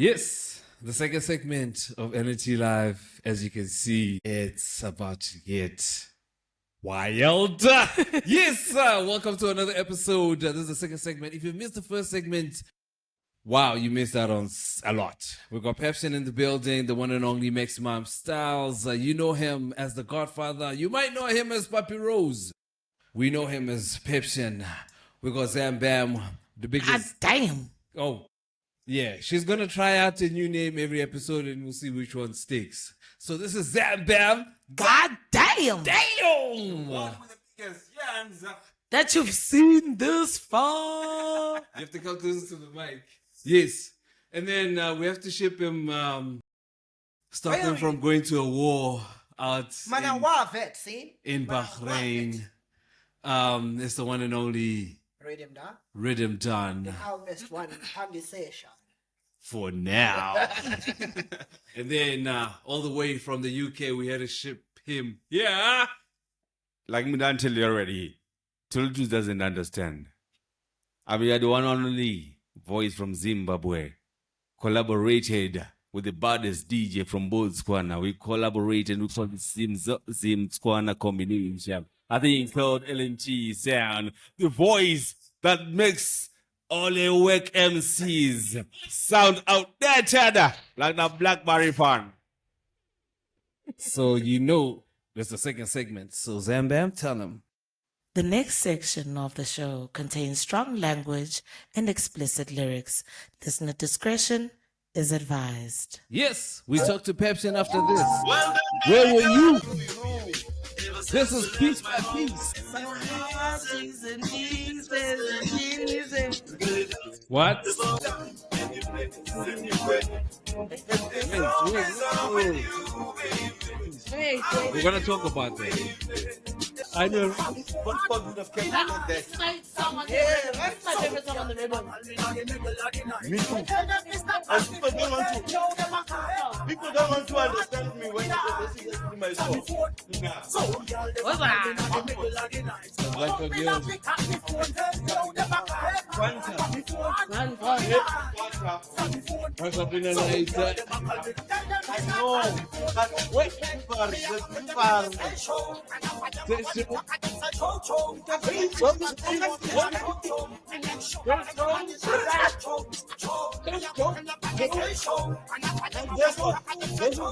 Yes, the second segment of LNT Live, as you can see, it's about to get wild. Yes, welcome to another episode. This is the second segment. If you missed the first segment, wow, you missed out on a lot. We've got Pepsin in the building, the one and only Maximum Styles. You know him as the Godfather. You might know him as Papi Rose. We know him as Pepsin. We got Zam Bam, the biggest. God damn. Oh, yeah. She's going to try out a new name every episode and we'll see which one sticks. So this is Zam Bam. God damn. Damn. That you've seen this far. You have to come closer to the mic. Yes. And then we have to ship him, stop him from going to a war out in Bahrain. It's the one and only Riddim done. Almost one conversation. For now. And then all the way from the UK, we had to ship him. Yeah. Like me done tell you already, Tulju doesn't understand. We are the one and only voice from Zimbabwe. Collaborated with the baddest DJ from Botswana. We collaborated with the Zim-Tswana combination. I think it's called LNT Sound. The voice that makes all the work MCs sound outdated like the Blackberry fan. So you know there's the second segment. So Zambam, tell him. The next section of the show contains strong language and explicit lyrics. Listener discretion is advised. Yes, we talked to Pepsin after this. Where were you? This is Piece by Piece. What? We're gonna talk about that. I know. That's my song on the That's my favorite song on the rhythm. Me too. And people don't want to understand me when they listen to my song. What's that? Like a girl. Or something like that. No, but wait, this is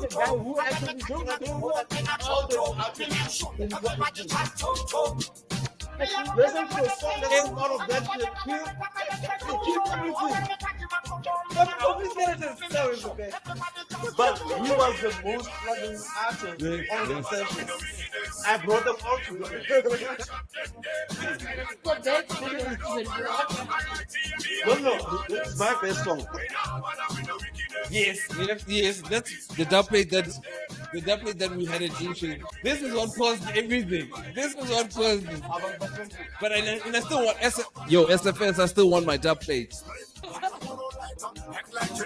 the guy who actually listen to a song that's out of that shit. Keep everything. But he was the most struggling artist on the session. I brought them all together. No, it's my best song. Yes, that's the dubplate that we had at Junction. This is what caused everything. This is what caused it. But I still want SFS, I still want my dubplate.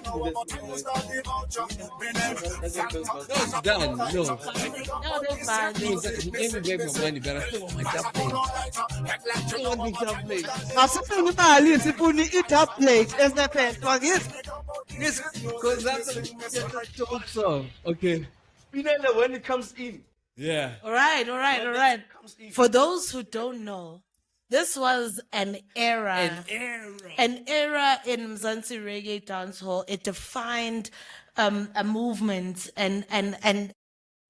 No, it's done. No, that's fine. he gave me back my money, but I still want my dubplate. I still want the dubplate. Yes, because that's a dope song. Okay. When it comes in. Yeah. All right. For those who don't know, this was an era in Mzansi Reggae Dancehall. It defined a movement, and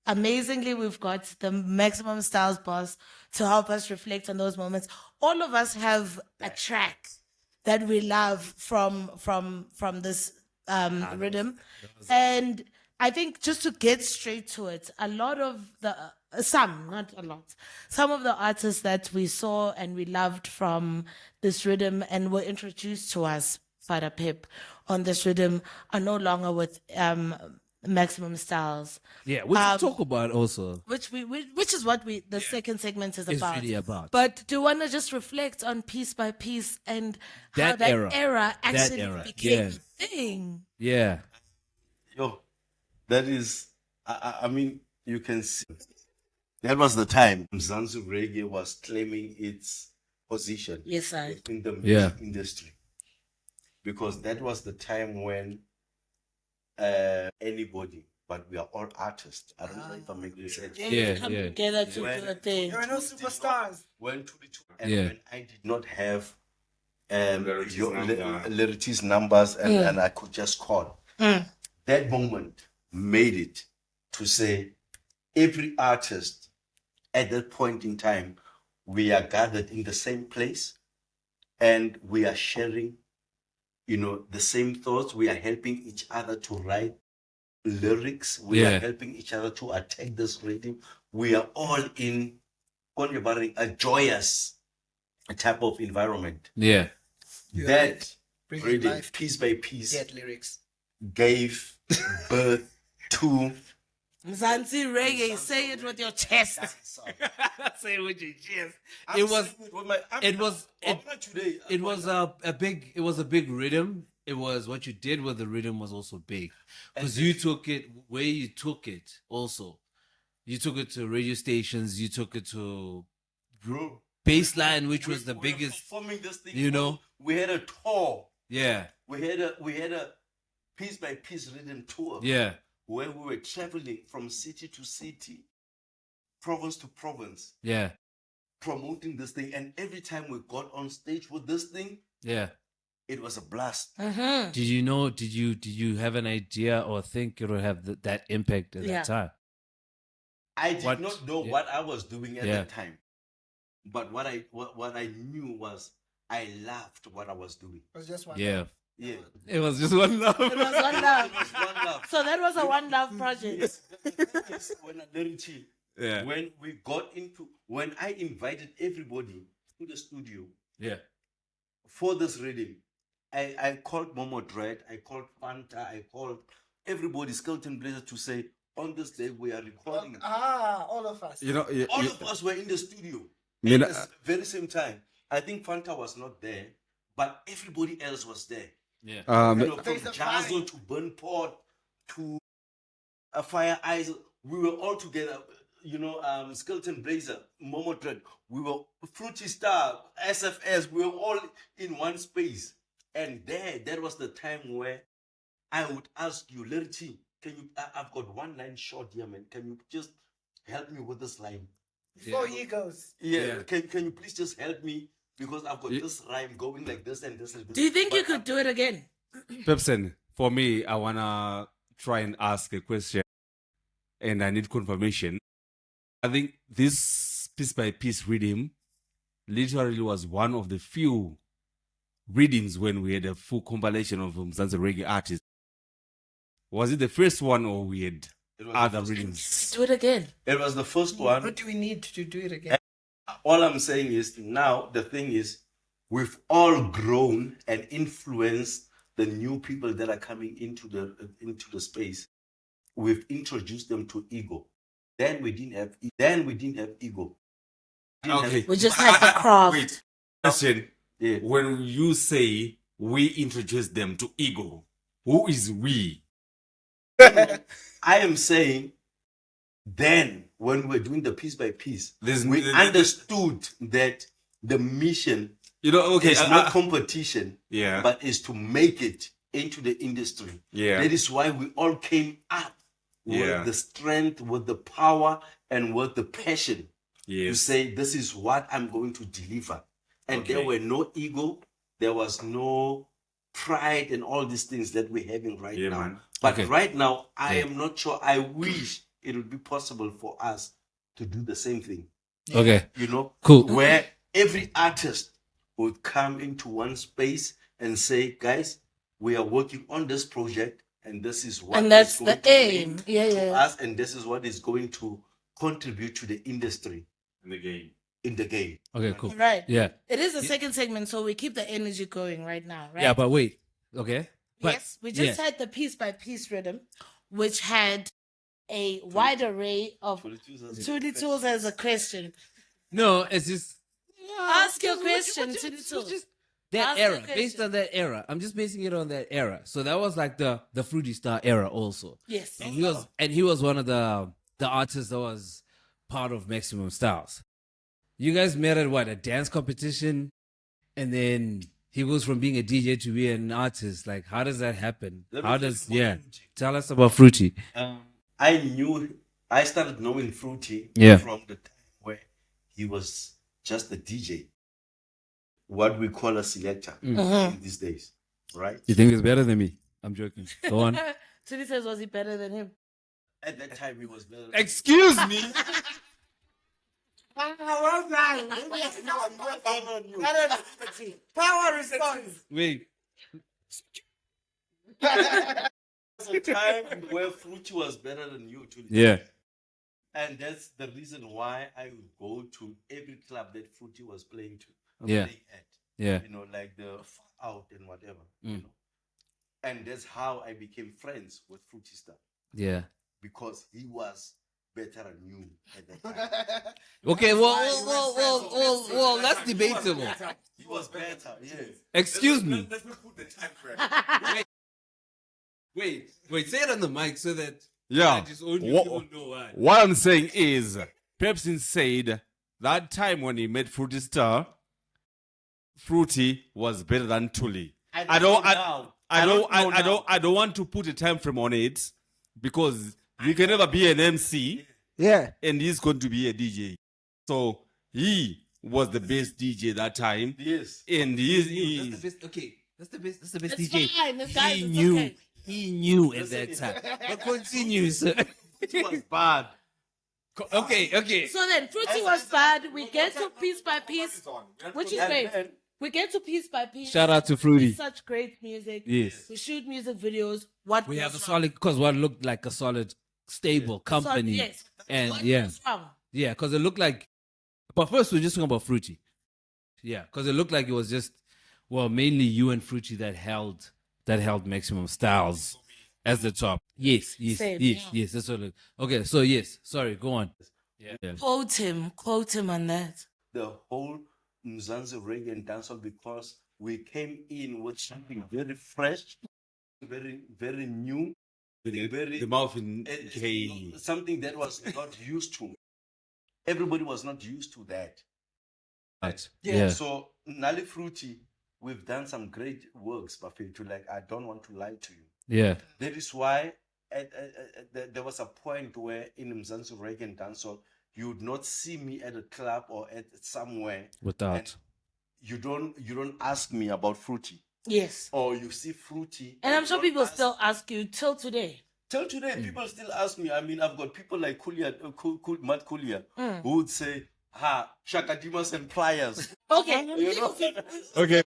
amazingly, we've got the Maximum Styles boss to help us reflect on those moments. All of us have a track that we love from this rhythm, and I think just to get straight to it, a lot of the some of the artists that we saw and we loved from this rhythm and were introduced to us, Father Pep, on this rhythm are no longer with Maximum Styles. Yeah, we can talk about also. Which is what the second segment is about. It's really about. But do you want to just reflect on Piece by Piece and how That that era actually became yeah. a thing? Yeah. Yo, that is, I mean, you can see. That was the time Mzansi Reggae was claiming its position Yes, sir. in the music industry. Because that was the time when anybody, but we are all artists. I don't know if I'm making sense. They Yeah, come yeah. together to do a thing. There are no superstars. When and Yeah. when I did not have Lyric's your number. Lyric's numbers and I could just call. That moment made it to say every artist at that point in time, we are gathered in the same place and we are sharing, the same thoughts. We are helping each other to write lyrics. We are helping each other to attack this rhythm. We are all in a joyous type of environment. Yeah. That Bring rhythm, life, piece by piece, get lyrics. gave birth to Mzansi Reggae, say it with your chest. Say it with your chest. I'm It was. saying with my- I'm It not- was. I'm not today. It was a big. It was a big rhythm. It was what you did with the rhythm was also big because you took it where you took it. Also, you took it to radio stations. You took it to Bro, baseline, which was the we were biggest. performing this thing. you know? we had a tour. Yeah. We had a piece by piece rhythm tour. Yeah. Where we were traveling from city to city, province to province, Yeah. promoting this thing. And every time we got on stage with this thing, Yeah. it was a blast. Did you know? Did you have an idea or think it would have that impact at Yeah. that time? I did What- not know yeah. what I was doing at Yeah. that time, but what I knew was I loved what I was doing. It was just one. Yeah. Yeah, It was just one love. It was one love. it was one love. So that was a one love project. Yes, Yeah. when I invited everybody to the studio Yeah. for this reading, I called Momo Dread, I called Fanta, I called everybody, Skeleton Blazer, to say on this day we are recording. All of us. All of us were in the studio You know, at the very same time. I think Fanta was not there, but everybody else was there. Yeah. From There's a Jazzo vibe. to Burnport to a Fire Eyes, we were all together. Skeleton Blazer, Momo Dread, we were Fruity Star, SFS, we were all in one space. And that was the time where I would ask you, Lerity, can you? I've got one line short here, man. Can you just help me with this line? Before he goes. Yeah. Can you please just help me? Because I've got this rhyme going like this and this and this. Do you think But you could do it again? Pepsin, for me, I wanna try and ask a question, and I need confirmation. I think this piece by piece rhythm literally was one of the few readings when we had a full compilation of Mzansi Reggae artists. Was it the first one, or we had It was the other first readings? Do it again. It was the first one. What do we need to do it again? All I'm saying is now the thing is we've all grown and influenced the new people that are coming into the space. We've introduced them to ego. Then we didn't have ego. Okay. We just had the craft. Wait. Question. Yeah. When you say we introduce them to ego, who is we? I am saying then when we're doing the piece by piece, There's- we there's- understood that the mission Okay. is not competition, yeah. but is to make it into the industry. Yeah. That is why we all came up with Yeah. the strength, with the power, and with the passion to Yes. say, this is what I'm going to deliver. And there Okay. were no ego, there was no pride and all these things that we're having right Yeah, now. man. But Okay. right now, I Yeah. am not sure. I wish it would be possible for us to do the same thing. Okay. Cool. Where every artist would come into one space and say, guys, we are working on this project, and this is what And that's is going the to aim. bring Yeah, to yeah. us, and this is what is going to contribute to the industry In the game. in the game. Okay. Cool. Right. Yeah. It is the second segment, so we keep the energy going right now, right? Yeah. But wait. Okay. But, yes, we just had the piece by piece rhythm, which had a wide array of 22 as a question. No, it's just Ask your question, 22. just that Ask your era, based question. on that era. I'm just basing it on that era. So that was like the Fruity Star era also. Yes. And he was one of the artists that was part of Maximum Styles. You guys met at what, a dance competition, and then he goes from being a DJ to be an artist. Like, how does that happen? Let me How tell does, you about yeah. Fruity. Tell us about Fruity. I started knowing Fruity Yeah. from the time where he was just a DJ, what we call a selector in these days, right? You think he's better than me? I'm joking. Go on. Tuli says, was he better than him? At that time, he was better. Excuse me. Power response. Wait. a time where Fruity was better than you, too. Yeah. And that's the reason why I would go to every club that Fruity was playing to. Yeah. Playing at. Yeah. You know, like the Far Out and whatever. Mm. You know. And that's how I became friends with Fruity Star. Yeah. Because he was better than you at that time. Okay, well, that's debatable. He was better, yes. Excuse me. Let's not put the time frame. Wait, say it on the mic so that Yeah. just only What- people know why. What I'm saying is, Pepsin said that time when he met Fruity Star, Fruity was better than Tuli. I don't want to put a time frame on it because you can never be an MC. Yeah. And he's going to be a DJ. So he was the best DJ that time. Yes. And That's he the best. Okay, that's the best. That's the best It's DJ. fine, it's guys, He it's knew. okay. He knew at that time. But continue, sir. It was bad. Okay. So then, Fruity was bad. We get to piece by piece, which is And great. then- We get to piece by piece. Shout out to Fruity. It's such great music. Yes. We shoot music videos. What We goes have a wrong? solid, because what looked like a solid, stable company. yes. And What yeah, goes wrong? yeah, because it looked like. But first, we're just talking about Fruity. Yeah, because it looked like it was just, well, mainly you and Fruity that held Maximum Styles as the top. Yes. Same, yeah. Yes. That's what. Okay, so yes. Sorry, go on. Yeah. Quote him on that. The whole Mzansi Reggae and Dancehall, because we came in with something very fresh, very, very new, very the mouth in something that was not used to. Everybody was not used to that. Right. Yeah. Yeah. So Nali Fruity, we've done some great works, Buffet, to like, I don't want to lie to you. Yeah. That is why there was a point where in Mzansi Reggae and Dancehall, you would not see me at a club or at somewhere. Without. And you don't ask me about Fruity. Yes. Or you see Fruity. And I'm sure you don't people ask- still ask you till today. Till today, people still ask me. I mean, I've got people like Matt Kulia, Mm. who would say, Shakadimas and pliers. Okay. You know? Okay.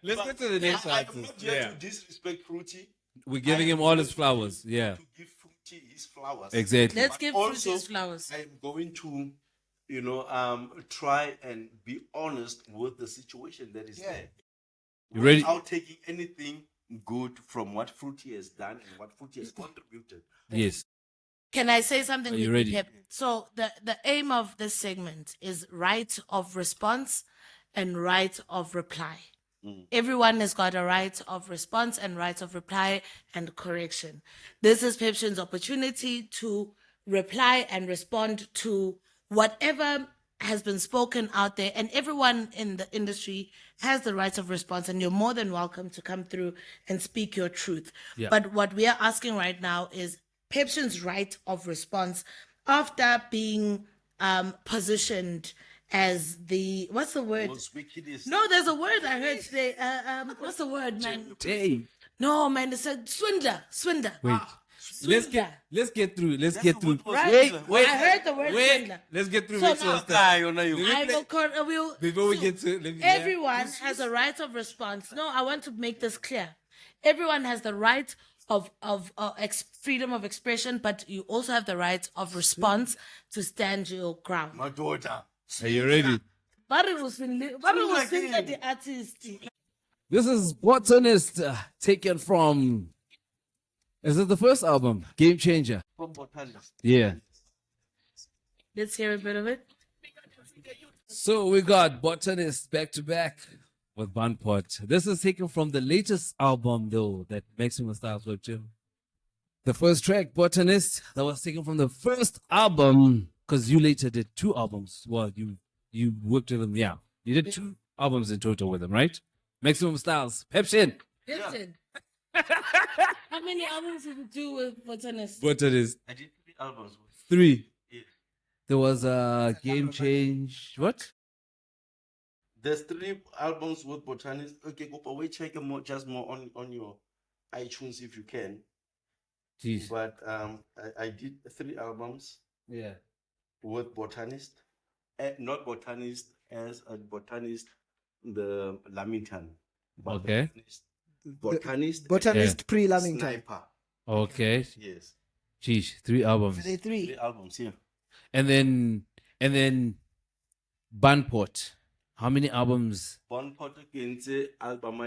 Let's get to the I next am artist. not here Yeah. to disrespect Fruity. We're giving him all his flowers. Yeah. To give Fruity his flowers. Exactly. Let's give Also, Fruity his flowers. I'm going to, try and be honest with the situation that is there. You ready? Without taking anything good from what Fruity has done and what Fruity has contributed. Yes. Can I say something? Are you with ready? Pep? So the aim of this segment is right of response and right of reply. Everyone has got a right of response and right of reply and correction. This is Pepsin's opportunity to reply and respond to whatever has been spoken out there, and everyone in the industry has the right of response, and you're more than welcome to come through and speak your truth. Yeah. But what we are asking right now is Pepsin's right of response after being positioned as the, what's the word? Most wickedest. No, there's a word I heard today. What's the word, man? Hey. No, man, it's a swindler. Wait. Let's Swindler. get through. Let's get through. Right? Wait. I heard the word Wait. swindler. Let's get through. So Maxwell now- stuff. I will. Before we so get to, let me, everyone has a right of response. No, I want to make this clear. Everyone has the right of freedom of expression, but you also have the right of response to stand your ground. My daughter. Are you ready? But it was the artist. This is Botanist, taken from. Is it the first album, Game Changer? From Botanist. Yeah. Let's hear a bit of it. So we got Botanist back to back with Bunpot. This is taken from the latest album, though, that Maximum Styles worked to. The first track, Botanist, that was taken from the first album, because you later did two albums. Well, you worked with them, yeah. You did two albums in total with them, right? Maximum Styles. Pepsin. Listen. How many albums did you do with Botanist? What it is? I did 3 albums. 3. Yeah. There was a Game Change. What? There's 3 albums with Botanist. Okay, go away, check them more, just more on your iTunes if you can. Jeez. But I did 3 albums Yeah. with Botanist, not Botanist as a Botanist, the Lamington. But Okay. Botanist, Botanist pre-Lamington. Sniper. Okay. Yes. Jeez. 3 albums. They 3. 3 albums, yeah. And then Bunport. How many albums? Bonport against album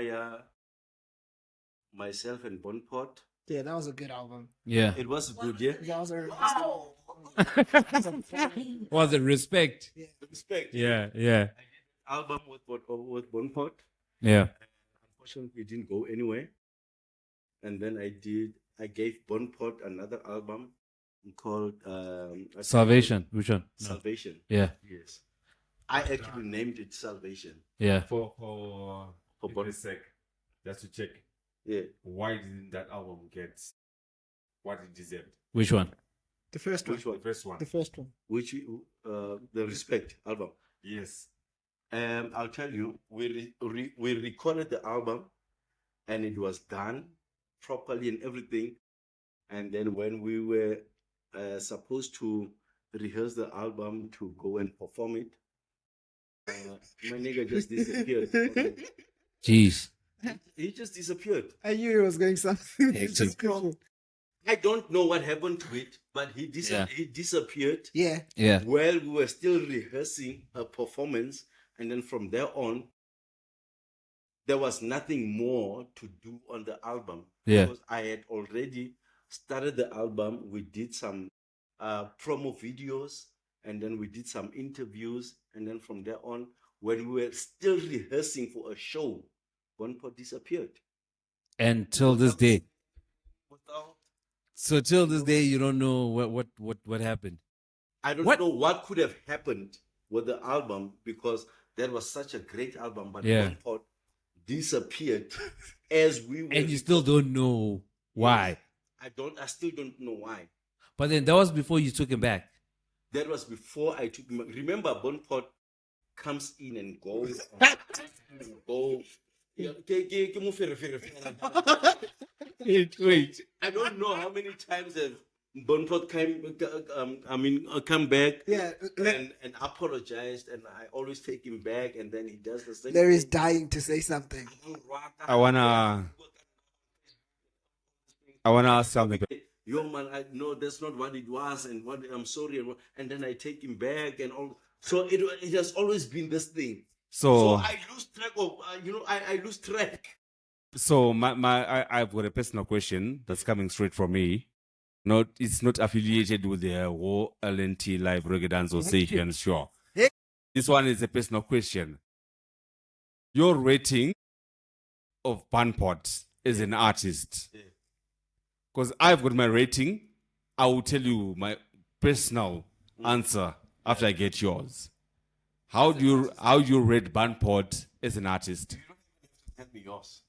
myself and Bonport. Yeah, that was a good album. Yeah. It was good, yeah. That was a Was it Respect? Respect. Yeah. Yeah. Album with Bonport. Yeah. Unfortunately, it didn't go anywhere. And then I gave Bonport another album called Salvation. Which one? No. Salvation. Yeah. Yes. I actually named it Salvation. Yeah. For For a sec, just to check, Yeah. why didn't that album get what it deserved? Which one? the first one. Which one? The first one. The first one. Which the Respect album. Yes. I'll tell you, we recorded the album, and it was done properly and everything. And then when we were supposed to rehearse the album to go and perform it, my nigga just disappeared. Jeez. He just disappeared. I knew it was going something. Hectic. I don't know what happened to it, but he Yeah. disappeared Yeah. Yeah. while we were still rehearsing a performance. And then from there on, there was nothing more to do on the album. Yeah. Because I had already started the album. We did some promo videos, and then we did some interviews. And then from there on, when we were still rehearsing for a show, Bonport disappeared. And till this day. Without, So till this day, you don't know what happened. I don't What? know what could have happened with the album, because that was such a great album, but Yeah. Bonport disappeared as we were. And you still don't know why. I still don't know why. But then that was before you took him back. That was before I took him. Remember, Bonport comes in and goes. Go. Wait. I don't know how many times have Bonport come back Yeah. and apologized, and I always take him back, and then he does the same. Larry's dying to say something. I wanna ask something. Yo man, I know that's not what it was, and what I'm sorry, and then I take him back and all. So it has always been this thing. So So I lose track of I lose track. I've got a personal question that's coming straight from me. It's not affiliated with the whole LNT Live Reggae Dancehall Sessions show. This one is a personal question. Your rating of Bunport as an artist. Yeah. Because I've got my rating. I will tell you my personal answer after I get yours. How do you rate Bunport as an artist? You don't even have to tell me yours.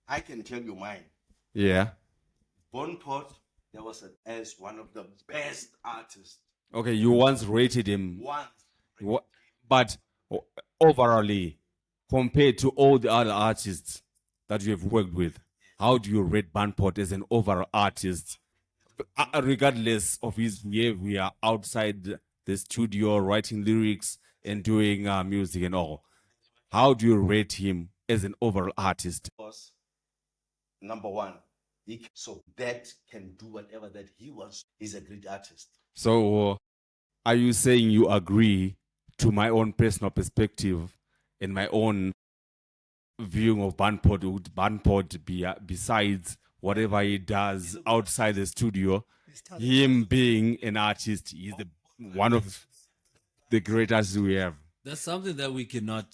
I can tell you mine. Yeah. Bonport, there was as one of the best artists. Okay, you once rated him, Once. but overall, compared to all the other artists that you have worked with, how do you rate Bunport as an overall artist, regardless of his behavior outside the studio, writing lyrics and doing music and all? How do you rate him as an overall artist? Was number one. So that can do whatever that he wants. He's a great artist. So, are you saying you agree to my own personal perspective and my own viewing of Bunport? Would Bunport be besides whatever he does outside the studio, him being an artist, he's one of the greatest we have? That's something that we cannot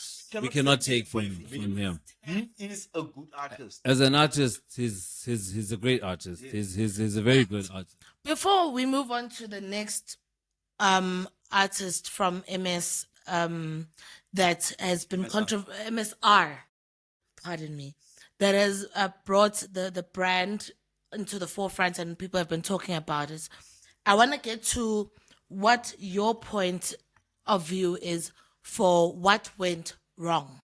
take from him. He is a good artist. As an artist, he's a great artist. He's a very good artist. Before we move on to the next artist from MS that has been MSR. pardon me, that has brought the brand into the forefront and people have been talking about it. I want to get to what your point of view is for what went wrong,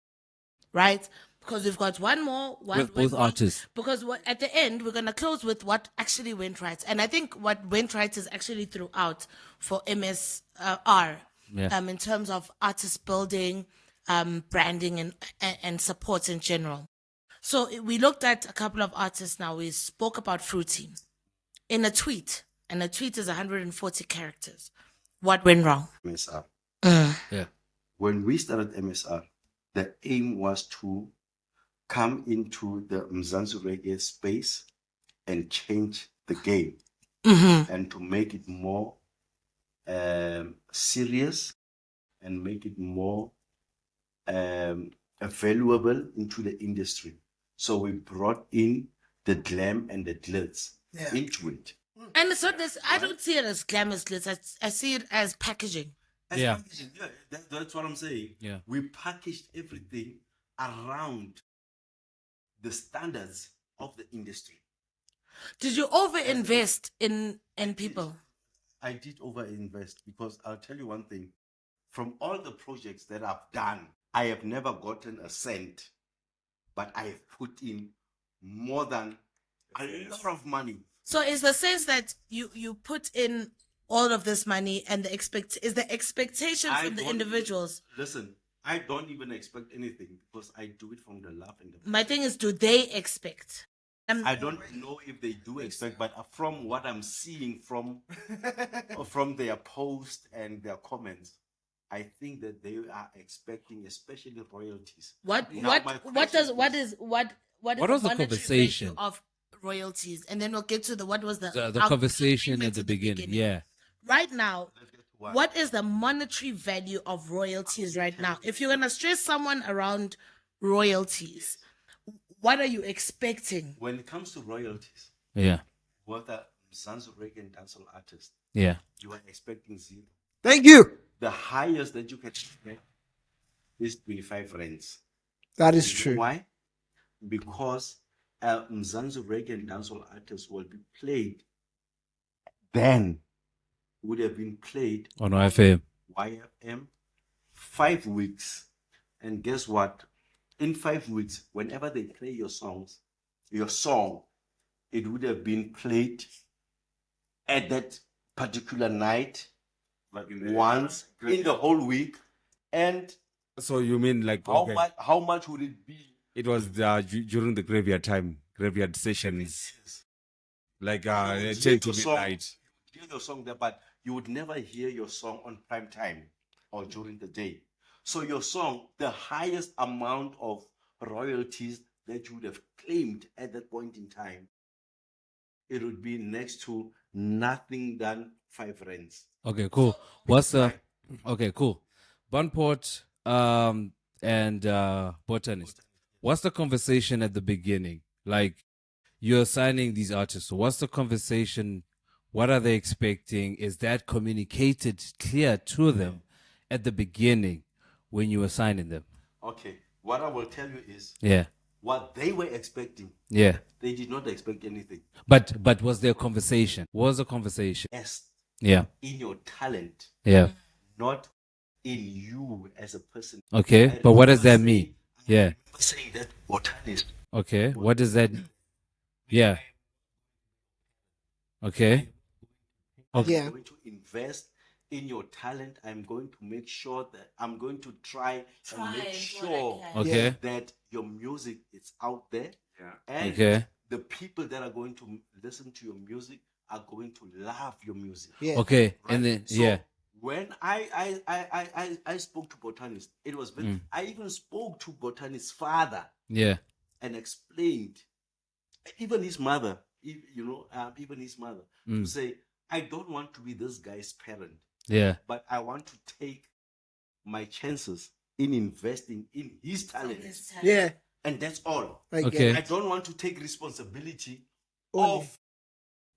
right? Because we've got one more. What With went both wrong, artists. because at the end, we're going to close with what actually went right. And I think what went right is actually throughout for MSR Yeah. in terms of artist building, branding, and support in general. So we looked at a couple of artists now. We spoke about Fruity in a tweet, and a tweet is 140 characters. What went wrong? MSR. Yeah. When we started MSR, the aim was to come into the Mzansi Reggae space and change the game and to make it more serious and make it more valuable into the industry. So we brought in the glam and the glitz into it. And so this, I don't see it as glamorous glitz. I see it as packaging. As Yeah. packaging, that's what I'm saying. Yeah. We packaged everything around the standards of the industry. Did you overinvest in people? I did overinvest because I'll tell you one thing. From all the projects that I've done, I have never gotten a cent, but I have put in more than a lot of money. So is the sense that you put in all of this money and the expectation I from the don't- individuals? Listen, I don't even expect anything because I do it from the love and the. My thing is, do they expect? I don't know if they do expect, but from what I'm seeing from their posts and their comments, I think that they are expecting, especially royalties. What Now, what my what question does what is what What is was the monetary conversation? value of royalties? And then we'll get to what was The our conversation agreement at the beginning. Yeah. Right now, Let's get to one. what is the monetary value of royalties right now? If you're gonna stress someone around royalties, what are you expecting? When it comes to royalties, Yeah. whether Mzansi Reggae and Dancehall artist, Yeah. you are expecting zero. Thank you. The highest that you can expect is 25 rands. That is You know true. why? Because Mzansi Reggae and Dancehall artists will be played, then would have been played On YFM. YFM 5 weeks. And guess what? In 5 weeks, whenever they play your song, it would have been played at that particular night, once in the whole week. And So you mean like okay. how much would it be? It was during the graveyard sessions, like You would hear 10 to your song- midnight. you would hear your song there, but you would never hear your song on prime time or during the day. So your song, the highest amount of royalties that you would have claimed at that point in time, it would be next to nothing than 5 rands. Okay, cool. What's the okay, cool. Bunport and Botanist. What's the conversation at the beginning? Like you're signing these artists. So what's the conversation? What are they expecting? Is that communicated clear to them at the beginning when you were signing them? Okay, what I will tell you is Yeah. what they were expecting, Yeah. they did not expect anything. But was there a conversation? What was the conversation? As Yeah. in your talent, Yeah. not in you as a person. Okay. But what does that mean? Yeah. I'm saying that botanist. Okay. What does that Yeah. Okay. I'm Yeah. going to invest in your talent. I'm going to make sure that I'm going to try and make sure Okay. that your music is out there. And Okay. the people that are going to listen to your music are going to love your music. Yeah. Okay. Right? And then So yeah. when I spoke to botanist, it was very, I even spoke to botanist's father Yeah. and explained, even his mother, even his mother, to say, I don't want to be this guy's parent, Yeah. but I want to take my chances in investing in his talent. Yeah. And that's all. I get Okay. it. I don't want to take responsibility Only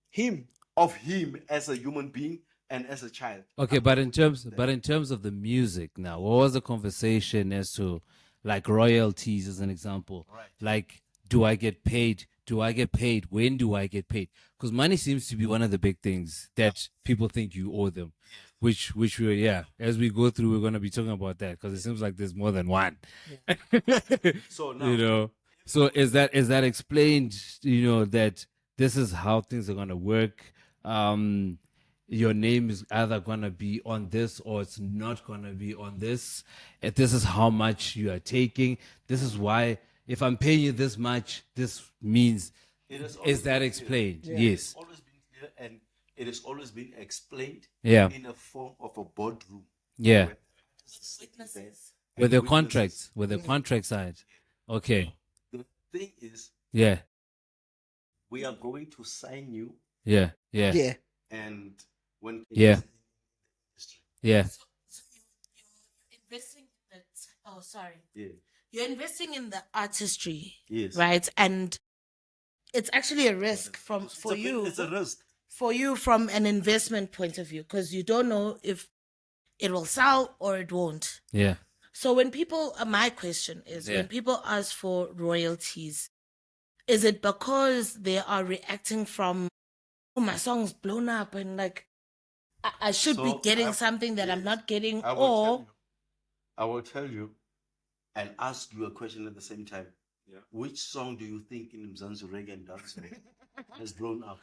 him. of him as a human being and as a child. Okay, but in terms of the music now, what was the conversation as to like royalties as an example. Right. Like, do I get paid? Do I get paid? When do I get paid? Because money seems to be one of the big things that people think you owe them. Which we as we go through, we're going to be talking about that because it seems like there's more than one. So now, You know, so is that explained? You know, that this is how things are going to work. Your name is either going to be on this or it's not going to be on this. And this is how much you are taking. This is why, if I'm paying you this much, this means, it has always is that been explained? clear. Yes. It's always been clear, and it has always been explained Yeah. in a form of a boardroom. Yeah. Witnesses. With the witnesses. contracts, with the contract side. Okay. The thing is, Yeah. we are going to sign you, Yeah. Yeah. Yeah. and when Yeah. Yeah. So you're investing in that. Oh, sorry. yeah, You're investing in the artistry, yes, right? And it's actually a risk it's a risk. for you from an investment point of view, because you don't know if it will sell or it won't. Yeah. So when people, my question is, Yeah. when people ask for royalties, is it because they are reacting from, oh, my song's blown up and like, I should be So, getting something that I'm yes, not getting, I or will tell you and ask you a question at the same time. Yeah. Which song do you think in Mzansi Reggae and Dancehall has blown up?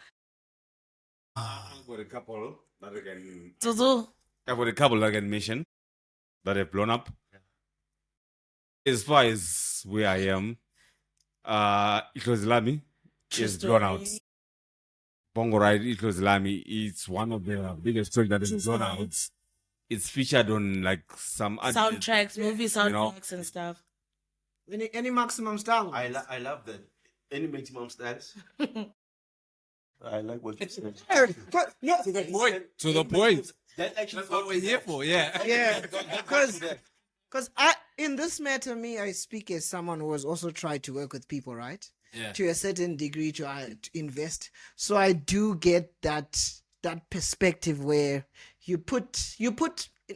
I've got a couple that I can. Zuzu, I've got a couple that I can mention that have blown up. As far as where I am, it was Lami. It's blown out. Bongo Ride, it was Lami. It's one of the biggest tracks that is blown out. It's featured on like some soundtracks, movie you know. soundtracks and stuff. Any maximum style? I love that. Any maximum styles? I like what you said. Yeah, To the point. That actually That's what we're here for. Yeah. yeah, because in this matter, I speak as someone who has also tried to work with people, right? Yeah. To a certain degree, to invest. So I do get that perspective where you put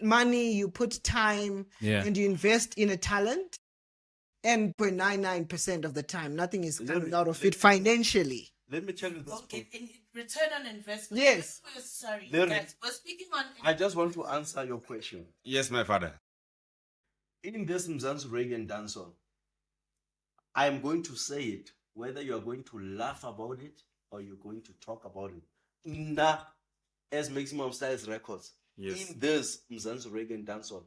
money, you put time, Yeah. and you invest in a talent, and 0.99% of the time, nothing is coming out of it financially. Let me tell you this. Okay, in return on investment. Yes. Sorry, There- guys, we're speaking on. I just want to answer your question. Yes, my father. In this Mzansi Reggae and Dancehall, I am going to say it, whether you are going to laugh about it or you're going to talk about it. As Maximum Styles Records, Yes. in this Mzansi Reggae and Dancehall,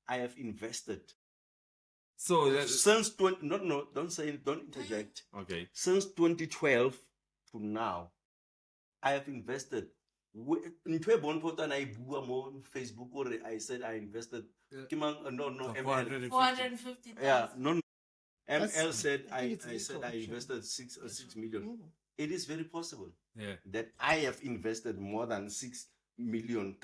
I have invested So that's since don't interject. okay. Since 2012 to now, I have invested. Ntho e bonang potana I bua mo on Facebook or I said I invested. No, ML. 450,000. Yeah, no. That's- ML said I think it's I said I legal, invested 6 million. It is very possible Yeah. that I have invested more than 6 million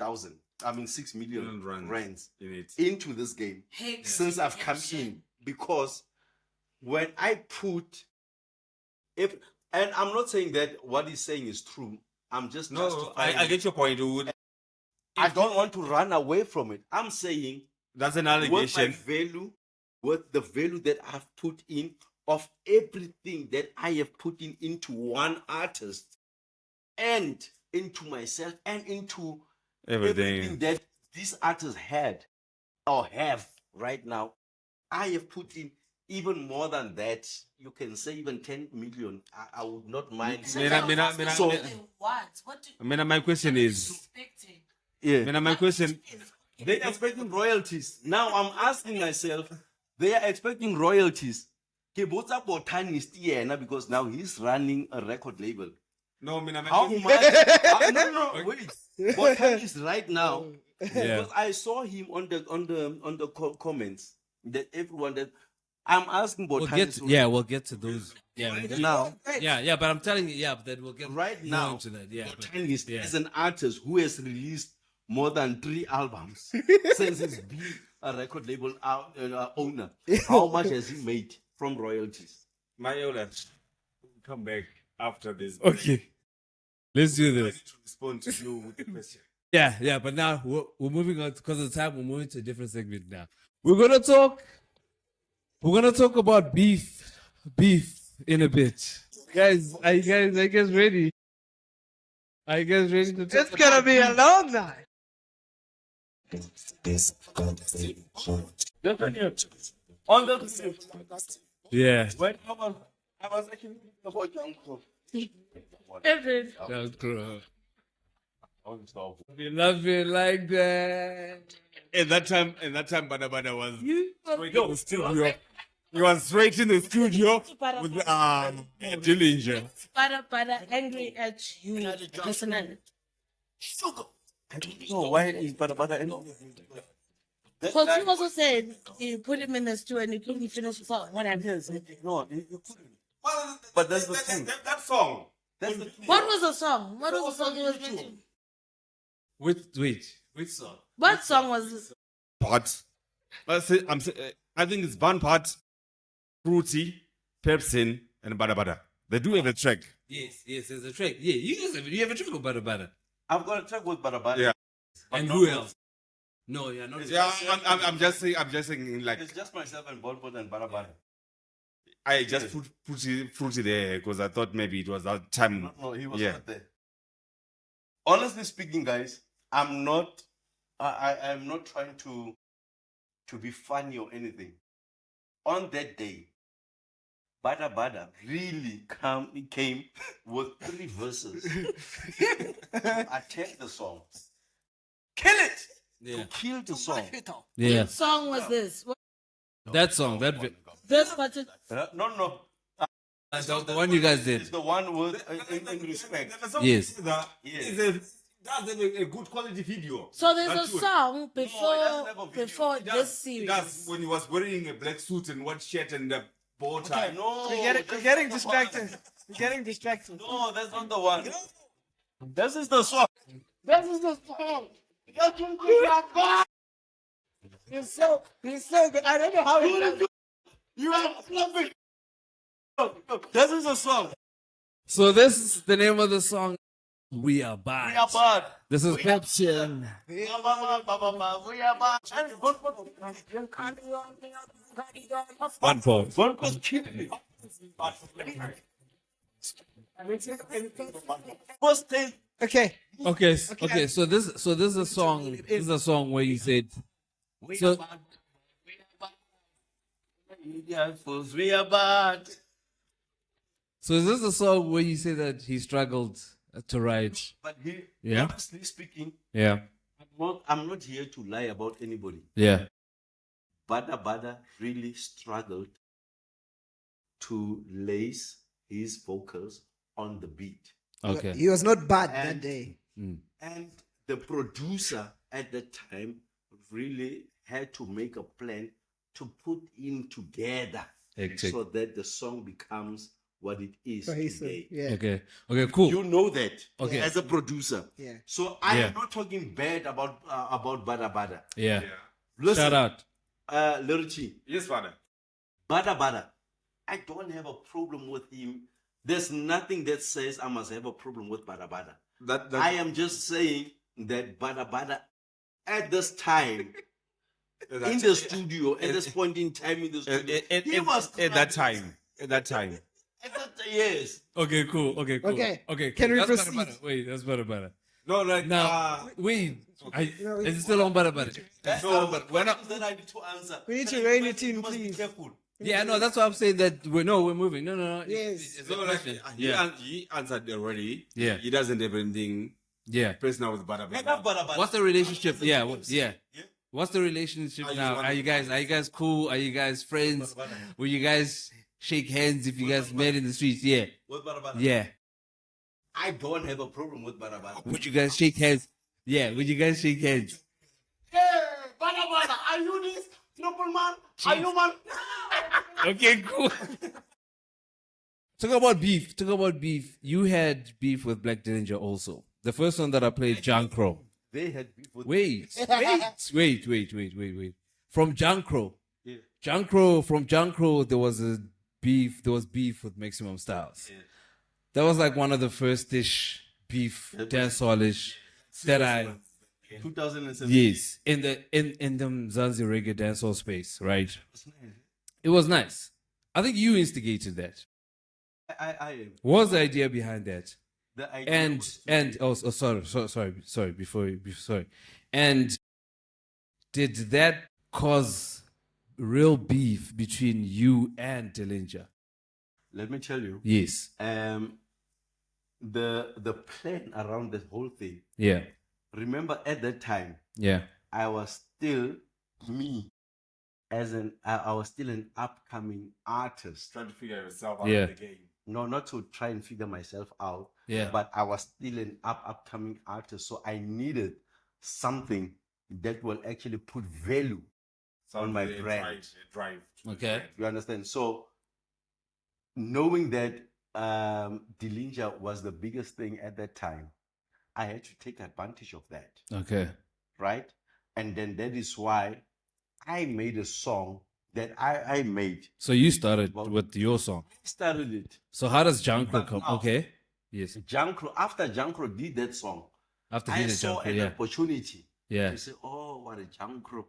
rands In it. into this game Hey, since I've come in, because when I put and I'm not saying that what he's saying is true. I'm just No, justifying I it. get your point, dude. I don't want to run away from it. I'm saying That's an with my allegation. value, with the value that I've put in of everything that I have put in into one artist and into myself and into everything that this artist had or have right now, I have put in even more than that. You can say even 10 million. I would not mind. So what do My question is, expecting? Yeah. my question, They're expecting royalties. Now I'm asking myself, they are expecting royalties. Because now he's running a record label. no, How much? No, wait. Botan is right now. Yeah. Because I saw him on the comments that everyone that I'm asking Botan. We'll get to those. Yeah. Now, Yeah, but I'm telling you, but then we'll get right more now, into that. Yeah. Botan is yeah. an artist who has released more than 3 albums since he's been a record label owner. How much has he made from royalties? my elder, come back after this. Okay. Let's do I this. need to respond to you with the question. Yeah, but now we're moving on because of the time. We're moving to a different segment now. We're gonna talk We're gonna talk about beef in a bit. Guys, are you guys ready? Are you guys ready to talk It's gonna be a long night. On the Yeah. when I was actually thinking about Jungle. We love you like that. At that time, Bada Bada was straight in the studio. He was straight in the studio with Dillinger. Para, angry at you personally. I don't know why is Bada in. Because you also said you put him in the stew and you couldn't finish the song. What happened? No, you couldn't. But that's the thing. That song. That's the What was the song? What was the song he was mentioning? Which song? What song was this? Pot. I think it's Bun Pot, Fruity, Pepsin, and Bada Bada. They do have a track. Yes, there's a track. Yeah, you have a track about Bada. I've got a track with Bada. Yeah. And who else? No, yeah, not. Yeah, I'm just saying like It's just myself and Bolpot and Bada. I just put Fruity there because I thought maybe it was that time. No, he was Yeah. not there. Honestly speaking, guys, I'm not trying to be funny or anything. On that day, Bada really came with 3 verses. Attack the song. Kill it! Yeah. To kill the song. Yeah. What song was this? That song, This particular. No. the one you guys did. It's the one with in respect. Yes. Yes. That's a good quality video. So there's That's a good. song No, it doesn't have a video. before It this does- series. That's when he was wearing a black suit and white shirt and a bow tie. No, We're that's getting not the distracted. one. We're getting distracted. No, that's not the one. This is the song. This is the song. He's so good. I don't know how he does it. You are fluffing. This is the song. So this is the name of the song. We are bad. We are bad. This is Pepsin. We are bad. We are bad. One point. One was killing. First thing. Okay. Okay. So this is a song. This is a song where you said. So We are bad. so is this a song where you say that he struggled to write? But he, Yeah. honestly speaking, Yeah. I'm not here to lie about anybody. Yeah. Bada really struggled to lace his vocals on the beat. Okay. He was not bad that And- day. And the producer at that time really had to make a plan to put in together Hectic. so that the song becomes what it is today. Yeah. Okay. Okay. Cool. You know that Okay. as a producer. Yeah. So I Yeah. am not talking bad about Bada. Yeah. Listen, Shout out. Lirichi, Yes, father. Bada. I don't have a problem with him. There's nothing that says I must have a problem with Bada. That I am just saying that Bada at this time in the studio, at this point in time in the studio, he was at that time. Yes. Okay. Cool. Okay. Cool. Okay. Okay. Can we That's proceed? Bada. Wait. That's Bada. No, like Now, wait. Is it still on Bada? That's No, the but when I- question that I need to answer. We need to But rein you it in, must be please. careful. Yeah. No. That's why I'm saying that we're moving. No. Yes. It's so a like question. he, Yeah. he answered already. Yeah. He doesn't have anything Yeah. personal with Bada Make Bada. up Bada. What's the relationship? Yeah. Yeah. Yeah? What's the relationship Are you now? one Are of you the guys cool? Are you guys friends? Will you guys shake hands if you guys met in the streets? Yeah. With Bada. Yeah. I don't have a problem with Bada. Would you guys shake hands? Yeah. Would you guys shake hands? Hey, Bada, are you this triple man? Are you man? Okay, cool. Talk about beef. You had beef with Black Dillinger also. The first one that I played, Jankro. They had beef with Wait. From Jankro. Yeah. From Jankro, there was beef with Maximum Styles. Yeah. That was like one of the first-ish beef, dancehallish that I 2007. yes in the Mzansi reggae dancehall space, right? It was nice. I think you instigated that. I am. What was the idea behind that? The idea was to- Sorry. Before sorry. And did that cause real beef between you and Dillinger? let me tell you, Yes. the plan around the whole thing. Yeah. Remember, at that time, Yeah. I was still me, I was still an upcoming artist. Trying to figure yourself out Yeah. of the game. No, not to try and figure myself out, Yeah. but I was still an upcoming artist, so I needed something that will actually put value on my Something brand. drive to the Okay. brand. You understand? So, knowing that Dillinger was the biggest thing at that time, I had to take advantage of that, Okay. right? And then that is why I made a song that I made. So you started Well- with your song. I started it. So how does Jankro But come? now- Okay. Yes. Jankro, after Jankro did that song, After I he did saw Jankro, an yeah. opportunity Yeah. to say, oh, what a Jankro.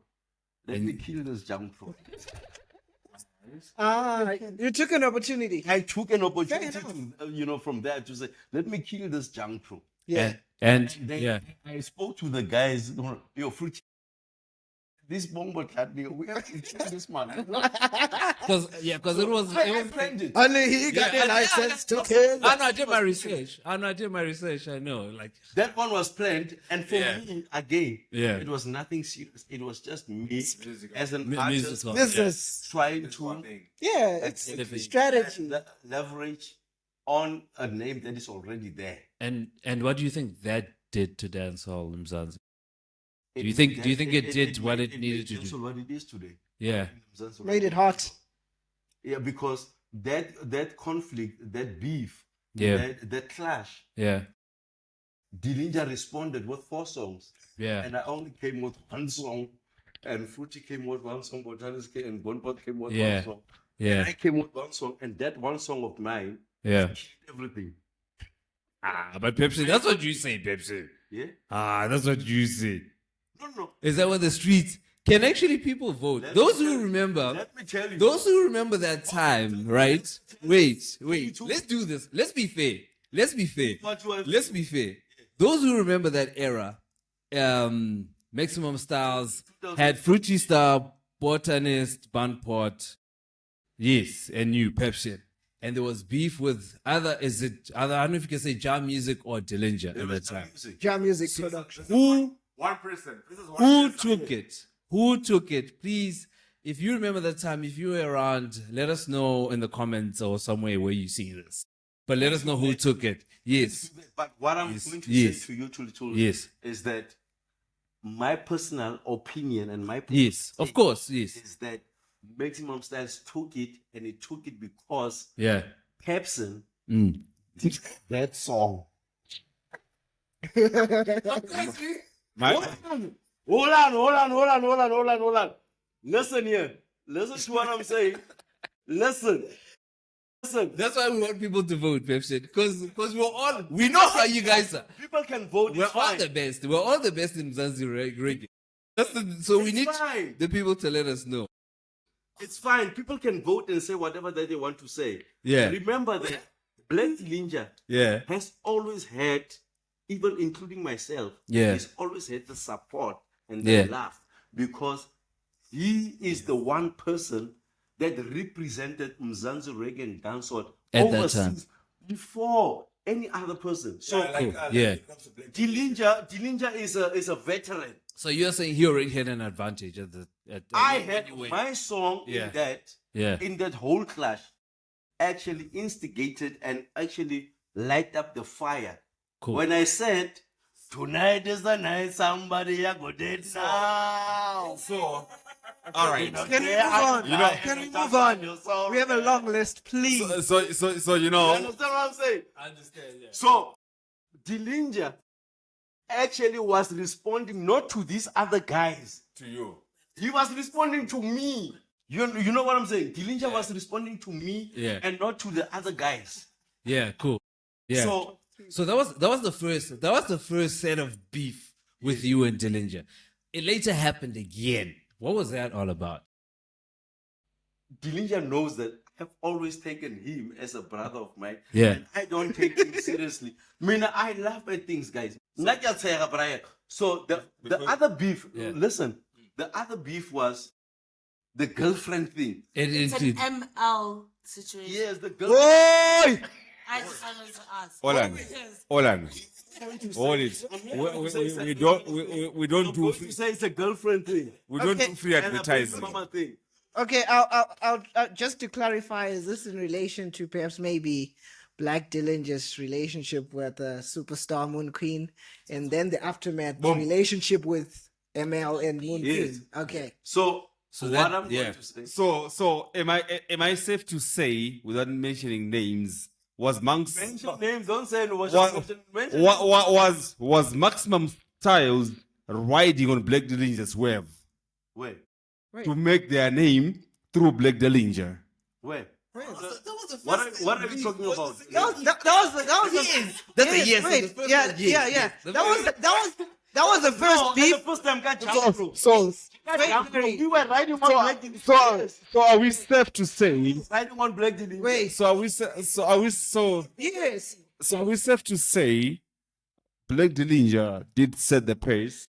Let And- me kill this Jankro. You took an opportunity. I took an opportunity Fair to, from there to say, let me kill this Jankro. Yeah. And Then yeah. I spoke to the guys, yo, Fruity, this bombo cat, we have to kill this man. Because it was I planned it. Only he got Yeah, a license to kill. I know. I did my research. I know. Like That one was planned, and for Yeah. me, again, Yeah. it was nothing serious. It was just me as an music artist song. Business. trying That's one to thing. Yeah, it's Exactly. strategy. leverage on a name that is already there. And what do you think that did to dancehall in Mzansi? Do you think it did what it needed to That's do? what it is today. Yeah. Made it hot. Yeah, because that conflict, that beef, Yeah. that clash, Yeah. Dillinger responded with 4 songs. Yeah. And I only came with 1 song. And Fruity came with 1 song, Botanis came, and Bonpot came with Yeah. 1 song. Yeah. I came with 1 song, and that 1 song of mine Yeah. killed everything. But Pepsi, that's what you say, Pepsi. Yeah? That's what you say. No. Is that what the streets can actually people vote? Let Those me who tell- remember, Let me tell you. those who remember that time, right? Wait. Let's do this. Let's be fair. What you have- Let's be fair. Those who remember that era, Maximum Styles had Fruity Star, Botanist, Bunpot, yes, and you, Pepsi. And there was beef with I don't know if you can say Jam Music or Dillinger at that time. Jam music production. Who One person. This is one who person. took it? Who took it? Please, if you remember that time, if you were around, let us know in the comments or somewhere where you see this. But let us know who took it. Yes. But what I'm Yes. going to Yes. say to you, Tulu, Yes. is that my personal opinion and my Yes. Of course. Yes. is that Maximum Styles took it, and he took it because Yeah. Pepsin Mm. did that song. Hold on. Listen here. Listen to what I'm saying. Listen. That's why we want people to vote, Pepsi. Because we know how you guys are. People can vote. We're It's all fine. the best. We're all the best in Zanzibar reggae. So we It's need fine. the people to let us know. It's fine. People can vote and say whatever that they want to say. Yeah. Remember that Black Dillinger Yeah. has always had, even including myself, Yeah. he's always had the support and the Yeah. love because he is the one person that represented Mzansi reggae and dancehall At that time. overseas before any other person. So Yeah. Dillinger is a veteran. So you're saying he already had an advantage I had anyway. my song Yeah. in that whole clash actually instigated and actually light up the fire. Cool. When I said, tonight is the night somebody I go dead now. So, all right. Can we move on? Can we move on? We have a long list, please. So you You know. understand what I'm saying? I understand, yeah. So, Dillinger actually was responding not to these other guys. To you. He was responding to me. You know what I'm saying? Dillinger was responding to me Yeah. and not to the other guys. Yeah, cool. Yeah. So that was the first set of beef with you and Dillinger. It later happened again. What was that all about? Dillinger knows that I've always taken him as a brother of mine. Yeah. And I don't take him seriously. I laugh at things, guys. Not just say, Brian. So the other beef, listen, the other beef was the girlfriend thing. It's an ML situation. Yes, the girlfriend. I just wanted to ask. Olan. Hold it. We don't do You say it's a girlfriend thing. we don't Okay. do free And a advertising. baby mama thing. Okay, I'll just to clarify, is this in relation to perhaps maybe Black Dillinger's relationship with superstar Moon Queen, and then the aftermath relationship with ML and Moon Yes. Queen? Okay. So what that- I'm yeah. going to say. So am I safe to say, without mentioning names, was Monks Mention names, don't say no. was Maximum Styles riding on Black Dillinger's wave Where? to make their name through Black Dillinger? Where? What What are you talking about? That's a yes. Wait, yeah. That was the first beef. The first time got jumped through. Wait, We were riding on Black Dillinger. So are we safe to say? Riding on Black Dillinger. wait. So are we Yes. So are we safe to say Black Dillinger did set the pace?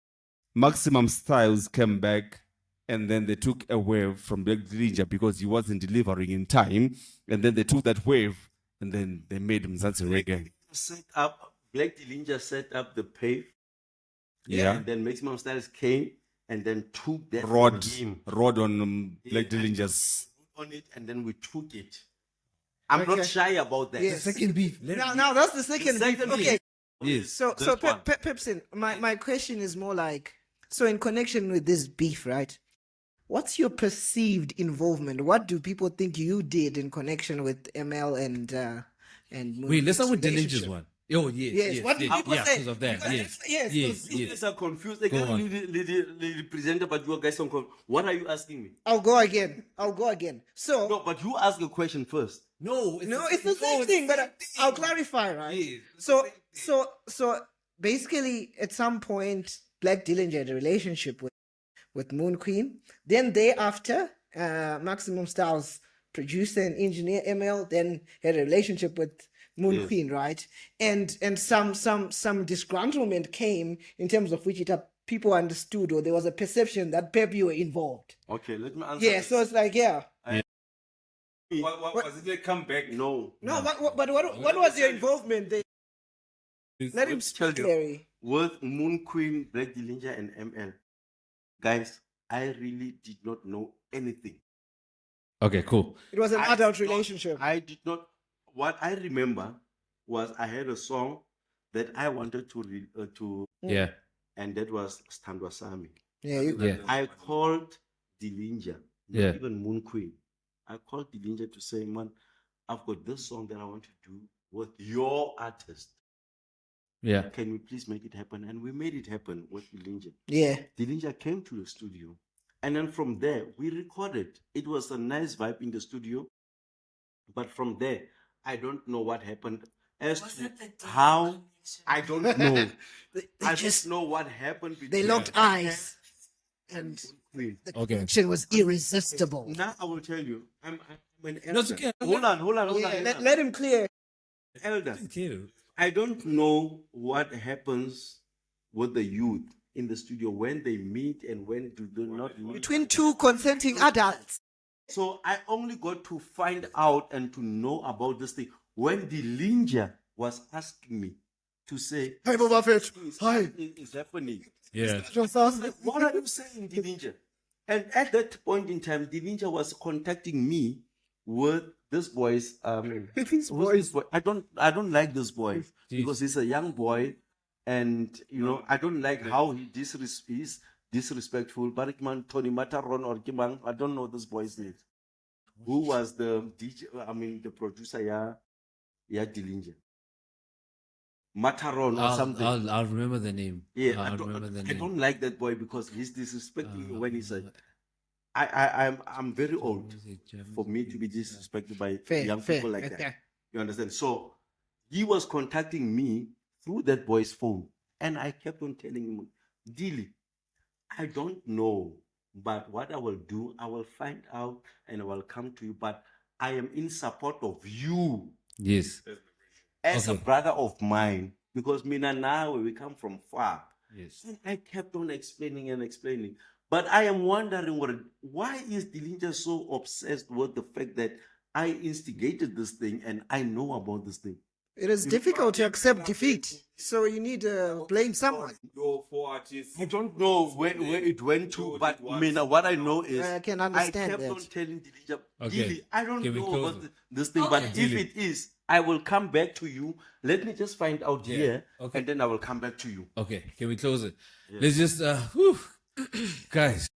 Maximum Styles came back, and then they took a wave from Black Dillinger because he wasn't delivering in time, and then they took that wave, and then they made him Mzansi Reggae. Black Dillinger set up the pave. Yeah. And then Maximum Styles came and then took that Rod from him on Black Dillinger's. on it, and then we took it. I'm Okay. not shy about that. Yes. Second beef. Now that's the second beef. second Okay. beef. Yes. So This one. Pepsin, my question is more like, so in connection with this beef, right? What's your perceived involvement? What do people think you did in connection with ML and Moon Wait, let's start with Queen's Dillinger's relationship? one. Oh, yes. Yes. What do people yeah, say? because of that. Because Yes. yes, Yes. You Yes. guys are confused. They Go can't on. really present, but you guys are confused. What are you asking me? I'll go again. So No, but you ask a question first. No, it's the same thing, but I'll clarify, right? Yes. So basically, at some point, Black Dillinger had a relationship with Moon Queen. Then thereafter, Maximum Styles, producer and engineer ML, then had a relationship with Moon Yes. Queen, right? And some disgruntlement came in terms of which people understood, or there was a perception that Pep, you were involved. Okay, let me answer. Yeah, this. so it's like, yeah. What was it a comeback? No. No, but what was your involvement there? Let him tell speak, you. Larry. With Moon Queen, Black Dillinger, and ML, guys, I really did not know anything. Okay, cool. It was an I adult did not- relationship. I did not. What I remember was I had a song that I wanted to Yeah. and that was Standwa Sami. Yeah, you, Yeah. I called Dillinger, not Yeah. even Moon Queen. I called Dillinger to say, man, I've got this song that I want to do with your artist. Yeah. Can we please make it happen? And we made it happen with Dillinger. yeah. Dillinger came to the studio, and then from there we recorded. It was a nice vibe in the studio, but from there I don't know what happened as Was to it the gay how. connection? I don't know. They I just don't know what happened. they between locked her eyes, and Queen. the Okay. connection was irresistible. Now I will tell you. I'm an No, it's elder. okay. Hold on. Yeah, let him clear. Elder. Okay. I don't know what happens with the youth in the studio when they meet and when do they not meet. Between two consenting adults. So I only got to find out and to know about this thing when Dillinger was asking me to say, Hi, Boba Fett. Hi. It's happening. Yeah. What are you saying, Dillinger? And at that point in time, Dillinger was contacting me with this boy's This who's this boy? I don't like this boy Jeez. because he's a young boy, and I don't like how he's disrespectful. Barikman Tony Mataron or Kimang, I don't know this boy's name. Who was the DJ? The producer? Yeah, Dillinger. Mataron or something. I'll remember the name. Yeah, I'll remember the I name. don't like that boy because he's disrespecting me when he's a. I'm very old for me to be disrespected by young people like that. You understand? So he was contacting me through that boy's phone, and I kept on telling him, Dilly, I don't know But what I will do, I will find out and I will come to you. But I am in support of you Yes. as a Okay. brother of mine, because Mina now we come from far. Yes. And I kept on explaining and explaining. But I am wondering why is Dillinja so obsessed with the fact that I instigated this thing and I know about this thing? It is difficult to accept defeat, so you need to blame someone. I don't know where it went to, but Mina, what I know is I can I understand kept that. on telling Dillinja, Okay. Dilly, I don't Can we know close about it? this thing, but Okay. if Dilly. it is, I will come back to you. Let me just find out Yeah. here, Okay. and then I will come back to you. Okay. Can we close it? Let's just guys.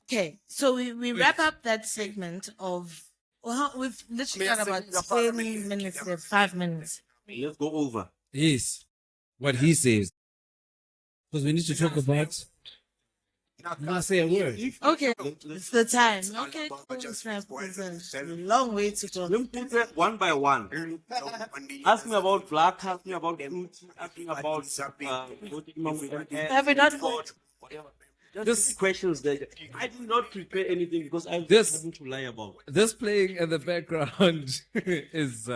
Okay, so we wrap up that segment of, well, we've literally got about 20 minutes left, 5 minutes. Let's go over. Yes. What he says. Because we need to talk about. Not say a word. Okay, it's the time. Okay, cool. It's a long way to go. Let me put that one by one. Ask me about black, ask me about food, ask me about Have we not? just questions that I did not prepare anything because I This- have nothing to lie about. This playing in the background is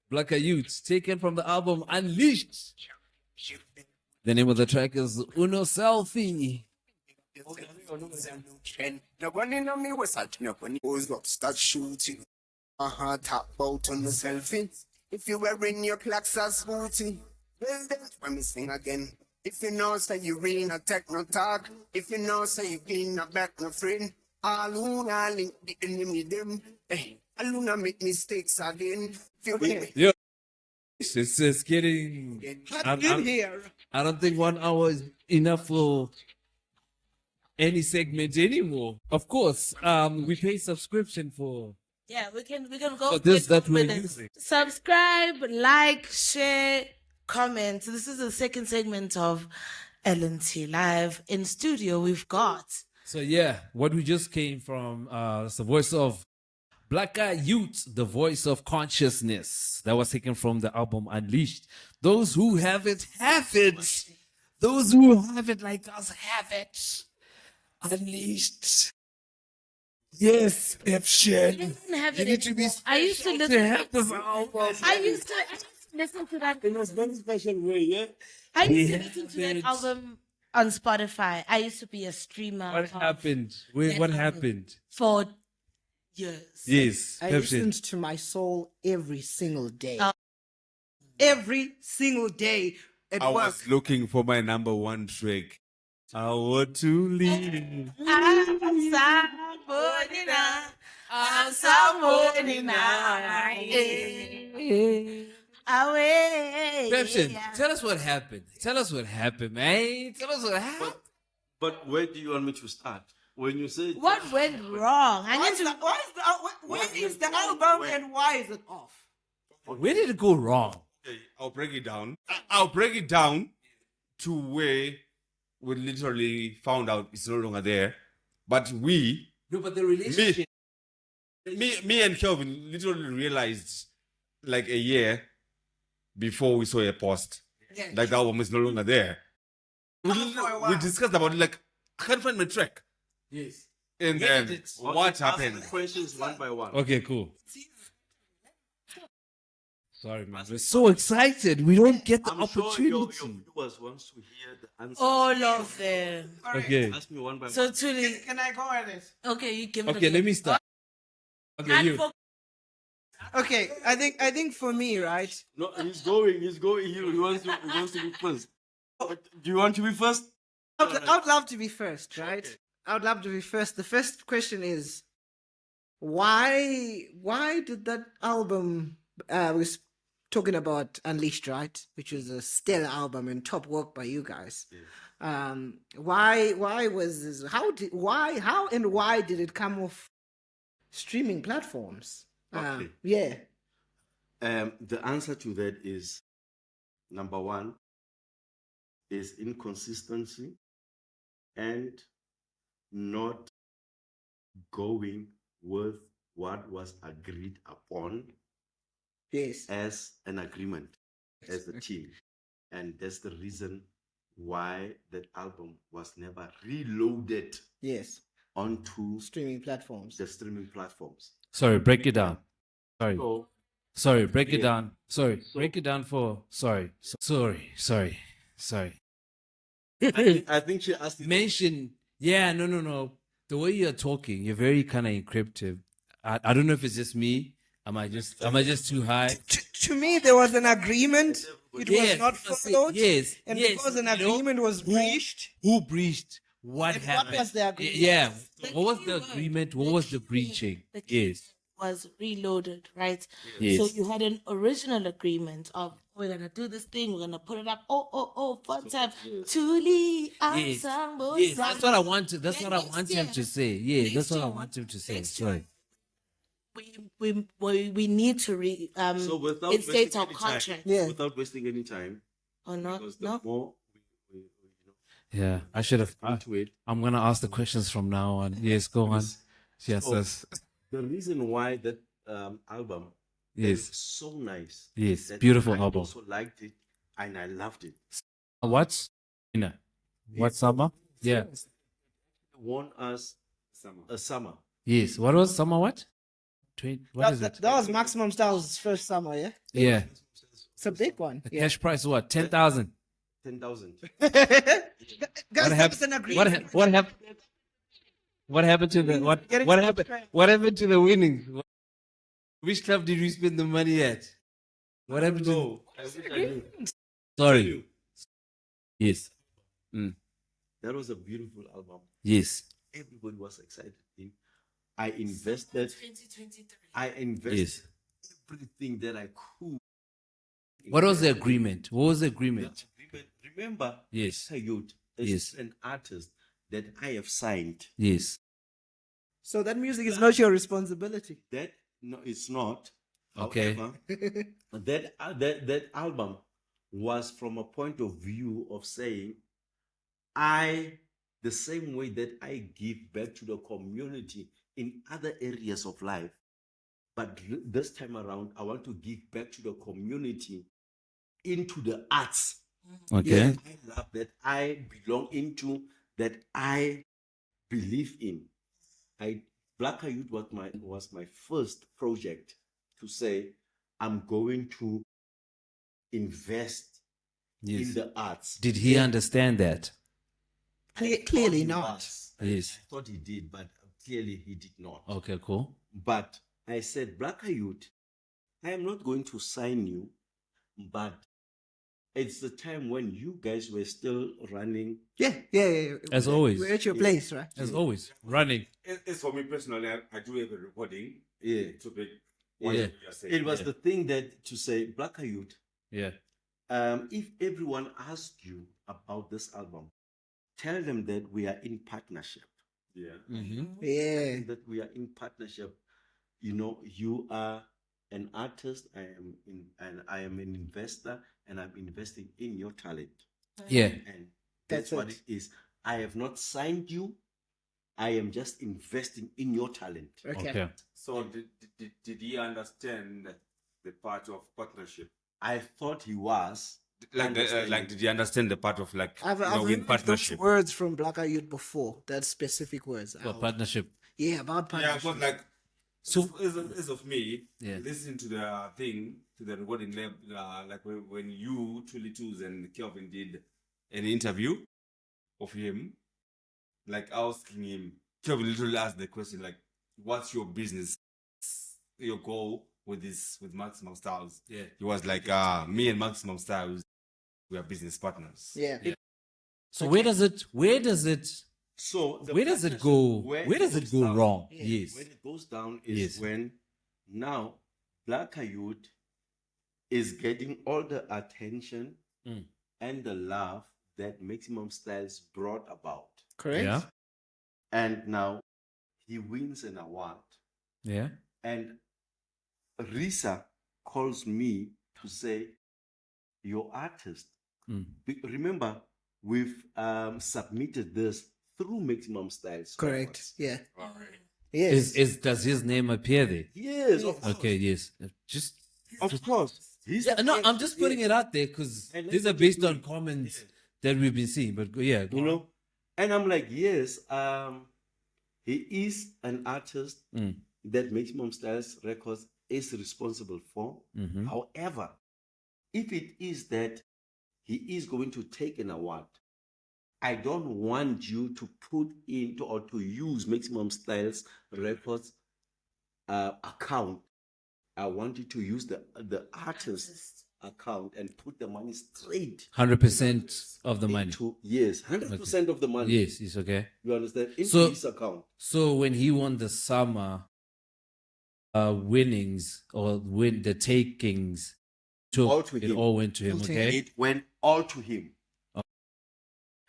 Black Youth, taken from the album Unleashed. The name of the track is Uno Selfie. The one in on me was at me when he goes up, start shooting. Tap out on the selfie. If you wearing your clocks as booty, well then when me sing again. If you know say you really not take no talk, if you know say you clean no back no friend, all who not link the enemy them. All who not make mistakes again. If you Yo, it's just getting. I don't think 1 hour is enough for any segment anymore. Of course, we pay subscription for. Yeah, we can go. For this that we're minutes. using. Subscribe, like, share, comment. This is the second segment of LNT Live. In studio, we've got. So yeah, what we just came from is the voice of Black Youth, the voice of consciousness. That was taken from the album Unleashed. Those who have it, have it. Those who have it like us, have it. Unleashed. Yes, Pepsin. Didn't have You it need to be anymore. I used to to listen. have this album. I used to listen to that. In a very special way, yeah? I used to Yeah, listen to that bitch. album on Spotify. I used to be a streamer. What happened? Wait, what happened? For years. Yes, I Pepsin. listened to my soul every single day. Oh. Every single day at I work. was looking for my number one track. I want to leave. I'm somebody away. Pepsin, tell us what happened. Tell us what happened, man. Tell us what happened. But where do you want me to start? When you say What went wrong? I need to. Where is the album and why is it off? Where did it go wrong? Okay, I'll break it down. I'll break it down to where we literally found out it's no longer there. But No, but the relationship. me and Kelvin literally realized like a year before we saw a post. Like the album is no longer there. We discussed about it, like, I can't find my track. Yes. And Where then did it- what Ask happened? the questions one by one. Okay, cool. Sorry, man. We're so excited. We don't get the I'm sure your opportunity. viewers wants to hear the answers. All of them. Okay. Ask me one by So one. Tuli, Can I go at it? okay, you give it. Okay, a let go. me start. Okay, And you. for- Okay, I think for me, right? No, he's going. He wants to be first. Do you want to be first? I'd love to be first, right? I'd love to be first. The first question is, why did that album was talking about Unleashed, right? Which was a stellar album and top work by you guys. Why was this? How and why did it come off streaming platforms? Okay. Yeah. The answer to that is number one is inconsistency and not going with what was agreed upon Yes. as an agreement, as a team. And that's the reason why that album was never reloaded. Yes. onto Streaming platforms. the streaming platforms. Sorry, break it down. Sorry. So Sorry, break it down. Sorry, break it down for. Sorry. I think she asked you. Mention. Yeah, no. The way you're talking, you're very kind of encryptive. I don't know if it's just me. Am I just too high? To me, there was an agreement. It was not followed. Yes. And yes, because an you know, agreement was breached. Who breached? What And happened? what was the agreement? Yeah. The What was key the word- agreement? What was the key word- breaching? the key Yes. was reloaded, right? Yes. So you had an original agreement of we're gonna do this thing, we're gonna put it up. Fun time. Tuli Yes. ensemble Yes. That's what I want to. That's Then what I next want him year- to say. Yeah. next That's what I year- want him to say. next year, Sorry. we need to So without instate wasting our any time, contract. Yeah. without wasting any time, Or not? because the No. more we Yeah. I should have. into it, I'm gonna ask the questions from now on. Yes. Go on. Yes. So- Yes. the reason why that album Yes. is so nice. Yes. that Beautiful I album. also liked it and I loved it. What? What summer? Yeah. Won us a summer. Yes. What was summer? What? What is it? That was Maximum Styles' first summer, yeah? Yeah. It's a big one. The Yeah. cash price what? 10,000. 10,000. Guys, What that was an agreement. What happened? What happened to the what? Getting What to the happened? track. What happened to the winnings? Which club did we spend the money at? What happened to? No, I wish I knew. Sorry. Yes. That was a beautiful album. Yes. Everybody was excited. I invested 2023. Yes. everything that I could. What was the agreement? What was the agreement? Remember, Yes. Sayud is Yes. an artist that I have signed. Yes. So that music is not your responsibility. That no, it's not. Okay. However, that album was from a point of view of saying, the same way that I give back to the community in other areas of life, but this time around, I want to give back to the community into the arts. Okay. I love that I belong into, that I believe in. Black Youth was my first project to say I'm going to invest in Yes. the arts. Did he understand that? Clearly He not. was. Yes. I thought he did, but clearly he did not. Okay. Cool. But I said, Black Youth, I am not going to sign you, but it's the time when you guys were still running. Yeah. As always. We're at your place, right? As always, running. It's for me personally. I do have a recording. Yeah. To be Yeah. It was the thing that to say, Black Youth, Yeah. if everyone asked you about this album, tell them that we are in partnership. Yeah. Yeah. That we are in partnership. You know, you are an artist. I am an investor, and I'm investing in your talent. Yeah. And that's That's what it. it is. I have not signed you. I am just investing in your talent. Okay. Okay. So did he understand the part of partnership? I thought he was. Like did he understand the part of like I've in heard those partnership? words from Black Youth before. That specific words. For partnership. Yeah, about Yeah, partnership. but like So- as of me, Yeah. listening to the thing, to the recording lab, like when you, Truly Twos, and Kelvin did an interview of him, like asking him, Kelvin literally asked the question like, "What's your business, your goal with Maximum Styles?" Yeah. He was like, "Me and Maximum Styles, we are business partners." Yeah. So where does it So the where does it partnership, go where does it go down- wrong? Yeah. Yes. When it goes down is Yes. when now Black Youth is getting all the attention Mm. and the love that Maximum Styles brought about. Correct? Yeah. And now he wins an award. Yeah. And Risa calls me to say, your artist. Mm. Remember, we've submitted this through Maximum Styles. Correct. Records. Yeah. Alright. Yes. Does his name appear there? Yes, of course. Okay, yes. Just Of course. He's yeah, no, I'm just putting it out there because And these let are me based just on do it. comments that we've been seeing. But yeah, go you on. know, and I'm like, yes, He is an artist that Maximum Styles Records is responsible for. However, if it is that he is going to take an award, I don't want you to put into or to use Maximum Styles Records account. I want you to use the artist account and put the money straight 100% of the money. into, yes, 100% of the money. Yes, it's okay. You understand? Into So- his account. So when he won the summer winnings or win the takings, All to it him. all went to him. All to Okay. It went all to him.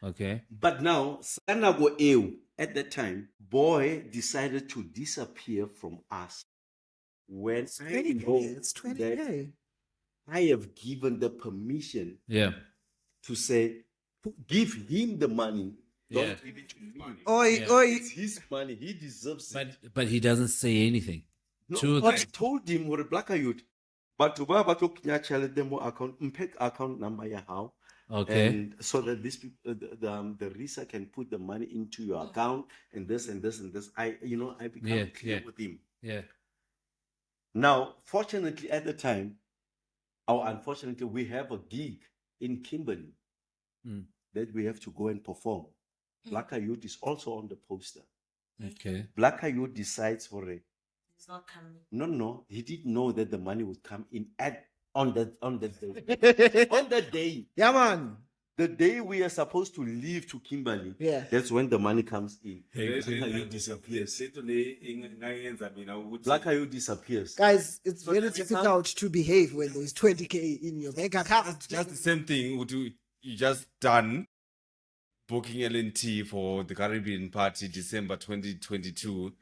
Okay. But now, Sanago Ew, at that time, boy decided to disappear from us. When I know It's 20K. that I have given the permission Yeah. to say, give him the money. Don't Yeah. give it to me. Oi, Yeah. oi. It's his money. He deserves it. But he doesn't say anything. No, to I the- told him what a black youth. But to buy back demo account, account number ya how. Okay. And so that these people, the RISA can put the money into your account and this and this and this. I become Yeah, clear yeah. with him. Yeah. Now, fortunately, at the time, or unfortunately, we have a gig in Kimberley that we have to go and perform. Black Youth is also on the poster. Okay. Black Youth decides for it. It's not coming. No, he didn't know that the money would come in on that day. On that day. Yeah, man. The day we are supposed to leave to Kimberley, Yeah. that's when the money comes in. Black Youth disappears. Black Youth disappears. Guys, it's So very every time- difficult to behave when there's 20K in your bank account. Just the same thing. You just done booking LNT for the Caribbean party December 2022.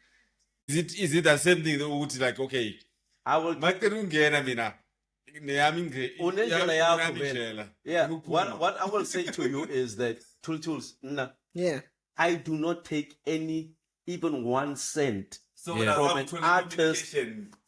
Is it the same thing that would like okay? I will Makelungena mina. Unendlela yakho vele. Yeah, what I will say to you is that Tools, Yeah. I do not take even 1 cent So Yeah. from an artist,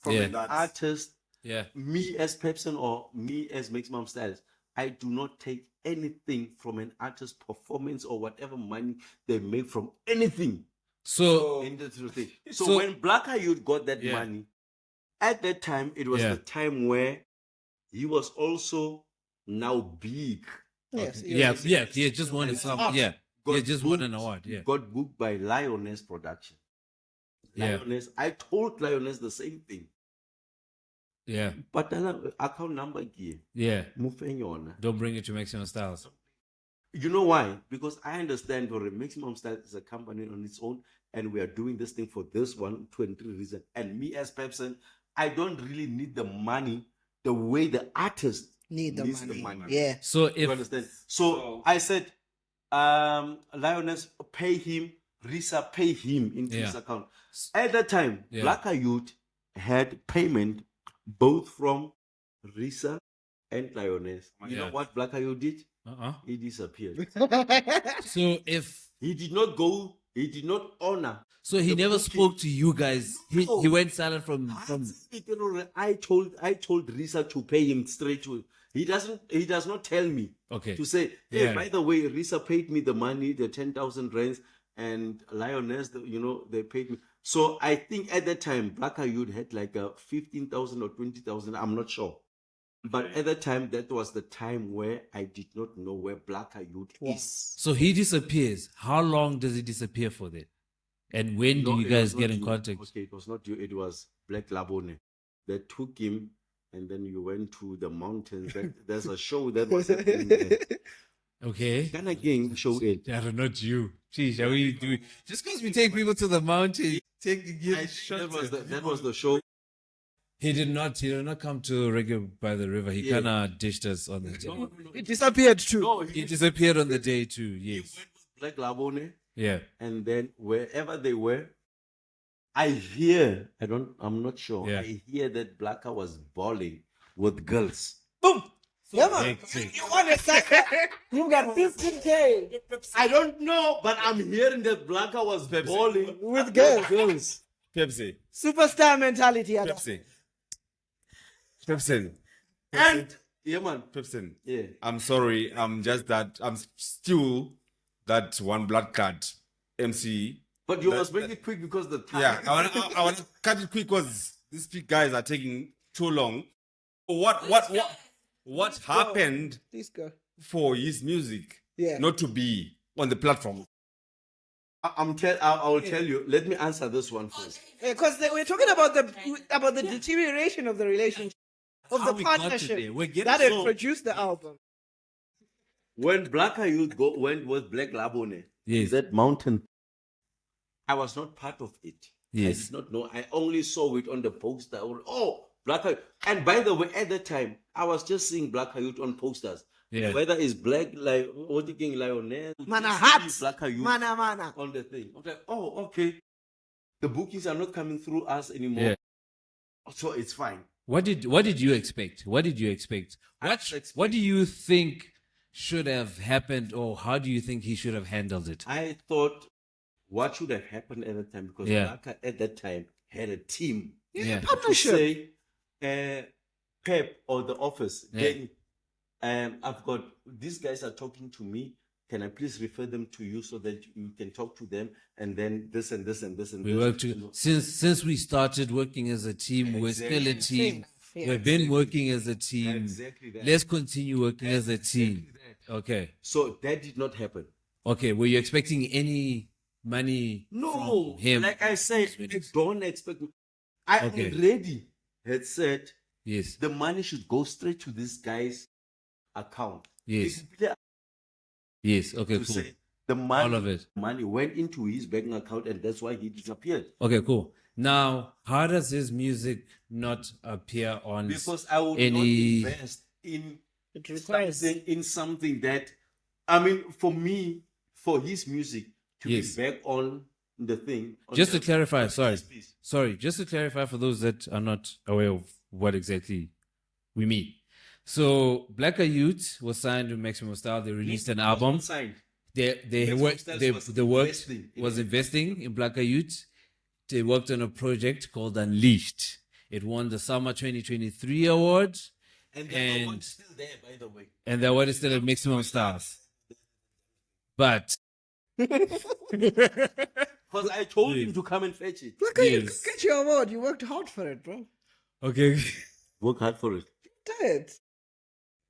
Yeah. artist, Yeah. me as Pepsin or me as Maximum Styles. I do not take anything from an artist's performance or whatever money they make from anything. So In the thing. So, so- when Black Youth got that Yeah. money, at that time it was Yeah. the time where he was also now big. Yes. yeah, he just wanted some. Yeah. Got Yeah, just won an booked- award. Yeah. Got booked by Lioness Production. Yeah. Lioness, I told Lioness the same thing. Yeah. But account number here, Yeah. Mufenyona. Don't bring it to Maximum Styles. You know why? Because I understand for a Maximum Style is a company on its own, and we are doing this thing for this 123 reason. And me as Pepsin, I don't really need the money the way the artist Need the needs money. the money. Yeah. So You if understand? So I said, Lioness, pay him, Risa, pay him into his Yeah. account. At that time, Yeah. Black Youth had payment both from Risa and Lioness. You know Yeah. what Black Youth did? uh-uh. He disappeared. So if He did not go, he did not honor. so he The never booking. spoke to you guys. He No. went silent from I told Risa to pay him straight to. He does not tell me Okay. to say, hey, Yeah. by the way, Risa paid me the money, the 10,000 rands, and Lioness, they paid me. So I think at that time, Black Youth had like a 15,000 or 20,000. I'm not sure. But at that time, that was the time where I did not know where Black Youth is. So he disappears. How long does he disappear for then? And when do No, you it guys was get not in you. contact? Okay, it was not you. It was Black Labone. They took him, and then you went to the mountains. There's a show that was happening there. Okay. Can I again show it? I don't know, not you. Gee, shall we do it? Just because we take people to the mountain, I think that was the show. He did not come to Reggae by the river. He Yeah. kind of dished us on the day. It disappeared too. No, He disappeared on the day too. Yes. went with Black Labone, Yeah. and then wherever they were, I'm not sure. Yeah. I hear that Blacka was balling with girls. Boom. Yeah, man. Hectic. You want a sucker? You got 15K I don't know, but I'm hearing that Blacka was balling with girls. girls. Pepsi. Superstar mentality. I got. Pepsi. Pepsin. And, yeah, man. Pepsin. Yeah. I'm sorry. I'm still that one blood clot MC But you must make it quick because the time. Yeah, I want to cut it quick because these big guys are taking too long. What happened Please go. for his music Yeah. not to be on the platform? I'll tell you. Let me answer this one first. Because we're talking about the deterioration of the relationship, of How the we got to partnership there. We're getting that had so- produced the album. When Black Youth went with Black Labone, Yes. that mountain, I was not part of it. Yes. I did not know. I only saw it on the poster. Oh, Black Youth. And by the way, at that time, I was just seeing Black Youth on posters. Yeah. Whether it's Black, like, what you think, Lionel, Mana just hats. see Black Youth Mana. on the thing. I'm like, oh, okay. The bookings are not coming through us anymore. Yeah. So it's fine. What did you expect? What did you expect? What do you think should have happened, or how do you think he should have handled it? I thought what should have happened at that time, because Yeah. Black at that time had a team. Yeah. To Partnership. say, Pep or the office, Yeah. then I've got, these guys are talking to me. Can I please refer them to you so that you can talk to them? And then this and this and this and We this. worked since we started working as a team. We're still a team. Yeah. We've been working as a team. Exactly that. Let's continue working as a team. Okay. So that did not happen. Okay. Were you expecting any money No, from him? like I said, I don't expect. I Okay. already had said Yes. the money should go straight to this guy's account. Yes. It's Yes. Okay. to Cool. say the money, All of it. money went into his bank account, and that's why he disappeared. Okay. Cool. Now, how does his music not appear on? Because I would Any- not invest in It requires. something that, I mean, for me, for his music to Yes. be back on the thing. on Just to the- clarify, on the sorry. DSPs. Sorry, just to clarify for those that are not aware of what exactly we mean. So, Black Youth was signed to Maximum Style. They released an He was album. not signed. They Maximum worked. Styles They was worked investing in was it. investing in Black Youth. They worked on a project called Unleashed. It won the Summer 2023 award, And the And- award's still there, by the way. and the award is still at Maximum Stars. But Because I told him to come and fetch it. Look at you, Yes. get your award. You worked hard for it, bro. okay, Work hard for it. Did.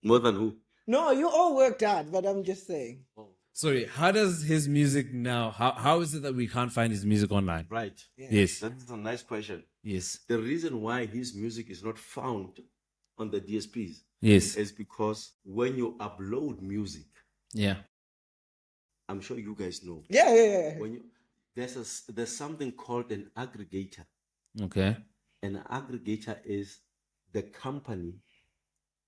More than who? No, you all worked hard, but I'm just saying. sorry. How does his music now? How is it that we can't find his music online? Right. Yes, That is a nice question. yes, The reason why his music is not found on the DSPs yes, is because when you upload music, yeah, I'm sure you guys know, Yeah. when you there's something called an aggregator. okay, An aggregator is the company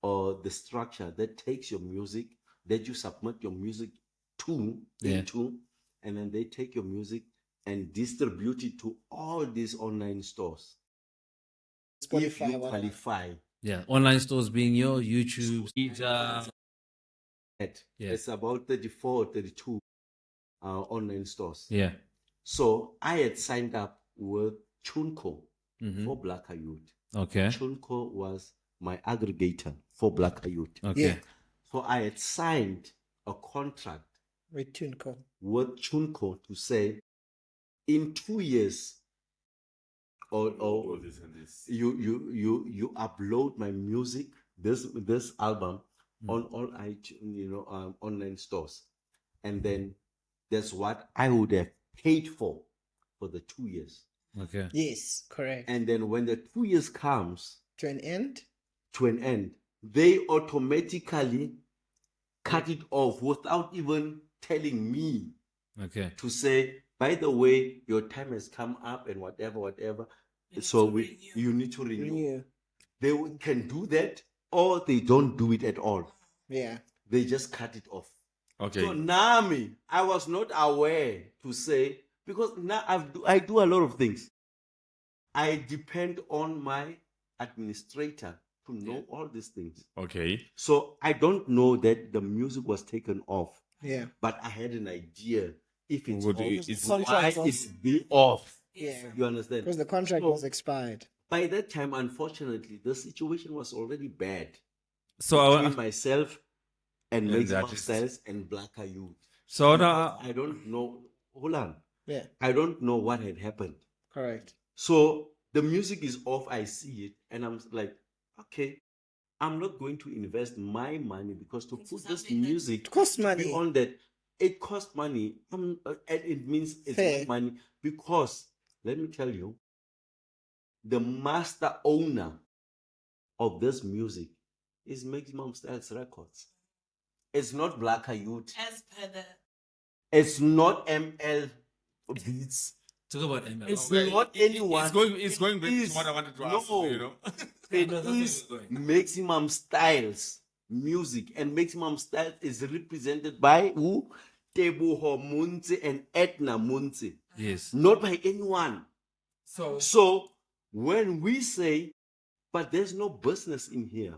or the structure that takes your music, that you submit your music to, Yeah. into, and then they take your music and distribute it to all these online stores. If Spotify, you whatever. qualify, yeah. Online stores being your YouTube, Deezer. it's about 34 or 32 online stores. Yeah. So I had signed up with Chunko Mhm. for Black Youth. Okay. Chunko was my aggregator for Black Youth. Okay. Yeah. So I had signed a contract With TuneCo. with Chunko to say, in 2 years, or you upload my music, this album, on all iTunes, online stores, and then that's what I would have paid for the 2 years. Okay. Yes, correct. And then when the 2 years comes To an end. to an end, they automatically cut it off without even telling me Okay. to say, by the way, your time has come up and whatever. So you need to renew. Renew. They can do that, or they don't do it at all. Yeah. They just cut it off. Okay. So Nami, I was not aware to say, because now I do a lot of things. I depend on my administrator to know all these things. Okay. So I don't know that the music was taken off, Yeah. but I had an idea if it's Would off, it- it's- why Contract was- it's be off. Yeah. You understand? Because the contract So- was expired. By that time, unfortunately, the situation was already bad So between myself and And Maximum that is- Styles and Black Youth. so now I don't know. Hold on. Yeah. I don't know what had happened. Correct. So the music is off, I see it, and I'm like, okay, I'm not going to invest my money because to put this music It costs money. beyond that, it costs money. And it means it's Fair. money because let me tell you, the master owner of this music is Maximum Styles Records. It's not Black Youth. As per the It's not ML Beats. Talk about ML. It's not anyone. It's going back It's- to what I wanted to no. ask you, you know. It No, that's is where it's going. Maximum Styles music, and Maximum Styles is represented by who? Teboho Munze and Edna Munze, Yes. not by anyone. So So when we say, but there's no business in here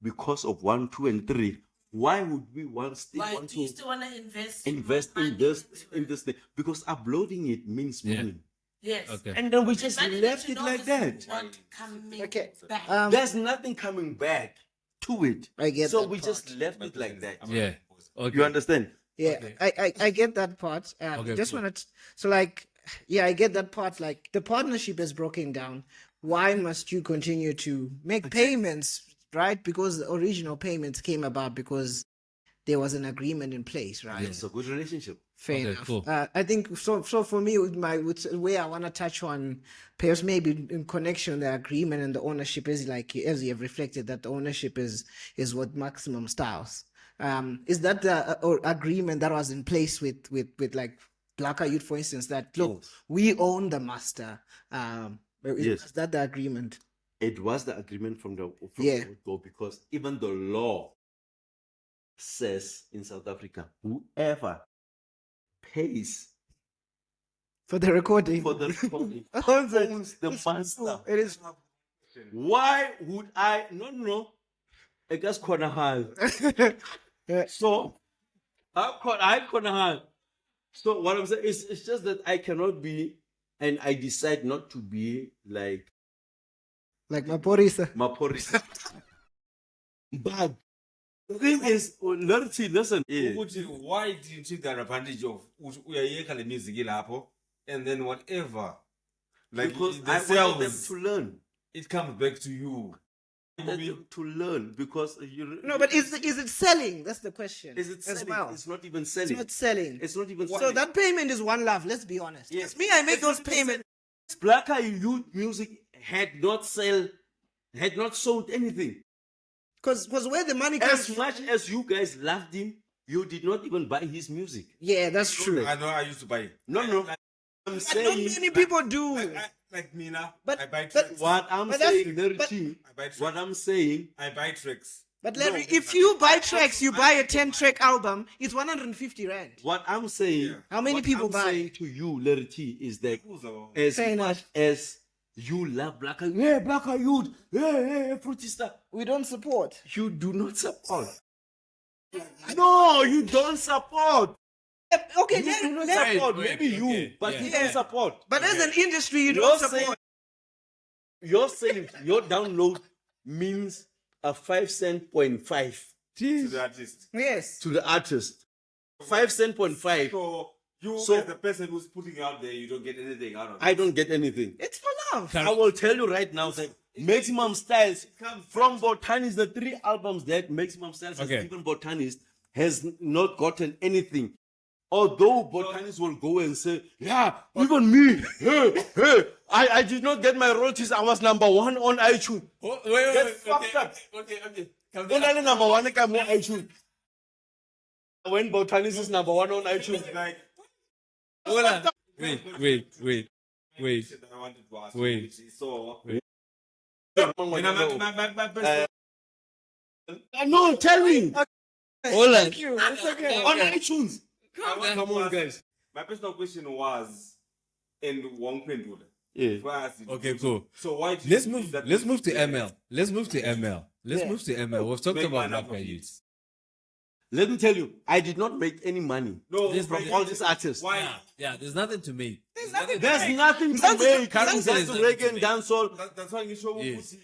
because of 1, 2, and 3, why would we still why want do you to still want to invest invest money in this into it? thing? Because uploading it means Yeah. money, Yes. okay. and then we just But left you it know like there's that. not coming Okay. back. There's nothing coming back to it. I get so that we part. just left it like that. Yeah. Okay. You understand? Yeah, Okay. I get that part. Okay, Just cool. wanted so like, yeah, I get that part. Like the partnership is broken down. Why must you continue to make payments, right? Because the original payments came about because there was an agreement in place, right? It's a good relationship. Fair Okay, enough. cool. I think so. So for me, with way I want to touch on, perhaps maybe in connection the agreement and the ownership is like as you have reflected that the ownership is what Maximum Styles. Is that the agreement that was in place with like Black Youth, for instance? That look, Yes. we own the master. Yes. Is that the agreement? It was the agreement from the Yeah. go because even the law says in South Africa, whoever pays For the recording. for the recording Owns it. owns the master. It is. Why would I? No. I guess corner high. Yeah. So I corner high. So what I'm saying is, it's just that I cannot be, and I decide not to be like Like my Porisa. Maporisa. But the thing is, listen. Ukuthi, why didn't you take that advantage of uyayeka le music ilapho and then whatever, like Because the I wanted them sales, to learn. it comes back to you. I wanted them to learn because No, but is it selling? That's the question. is it as selling? well? It's not even It's selling. not selling. It's not even So selling. that payment is one love. Let's be honest. Yes. It's me. I make those payments. Black Youth music had not sold anything. Because where the money comes As much as you guys loved him, you did not even buy his music. Yeah, that's true. I know I used to buy it. No. I'm But not saying many people do. Like me now. But- I buy but- tracks. what I'm But that's- saying, Larry but- T, I buy tracks. what I'm saying, I buy tracks. But Larry, if you buy tracks, you buy a 10-track album, it's 150 rand. what I'm saying, How many what people I'm buy? saying to you, Larry T, is that Who's the- as Fair much as you love Black Youth, hey, Black Youth, hey, Fruity Star, We don't support. you do not support. No, you don't support. Okay, You do not let- support. wait, Maybe you, okay, but yeah. you don't support. but as an industry, you You're don't saying, support. you're saying your download means a 5 cent point 5 to the artist. Yes. to the artist. 5 cent point 5. So you So- as the person who's putting it out there, you don't get anything out of it. I don't get anything. It's for love. I will tell you right now that Maximum Styles from Botanist, the 3 albums that Maximum Styles has Okay. given Botanist has not gotten anything. Although Botanist will go and say, yeah, even me, hey, I did not get my royalties. I was number 1 on iTunes. Oh, wait, Get fucked up. okay. Come Don't down. let number 1 come on iTunes. When Botanist is number 1 on iTunes, Like, Hold on. Wait. question that I wanted to ask you, Wait. which is so. Wait. My best no, tell me Hold on. Thank you. It's okay. on iTunes. Come on, guys. My personal question was, and Wong Pendula. Yeah. Okay, cool. So why? did Let's you move. think that Let's move to Yeah. ML. Let's move to ML. Let's Yeah. move to ML. We've talked Make about one up Black of it. Youth. Let me tell you, I did not make any money No, This from from all these artists. Why? Yeah. There's nothing to make. There's nothing There's nothing to Sounds- make. sounds- That's sounds- reggae and dancehall. That's why you show Yes.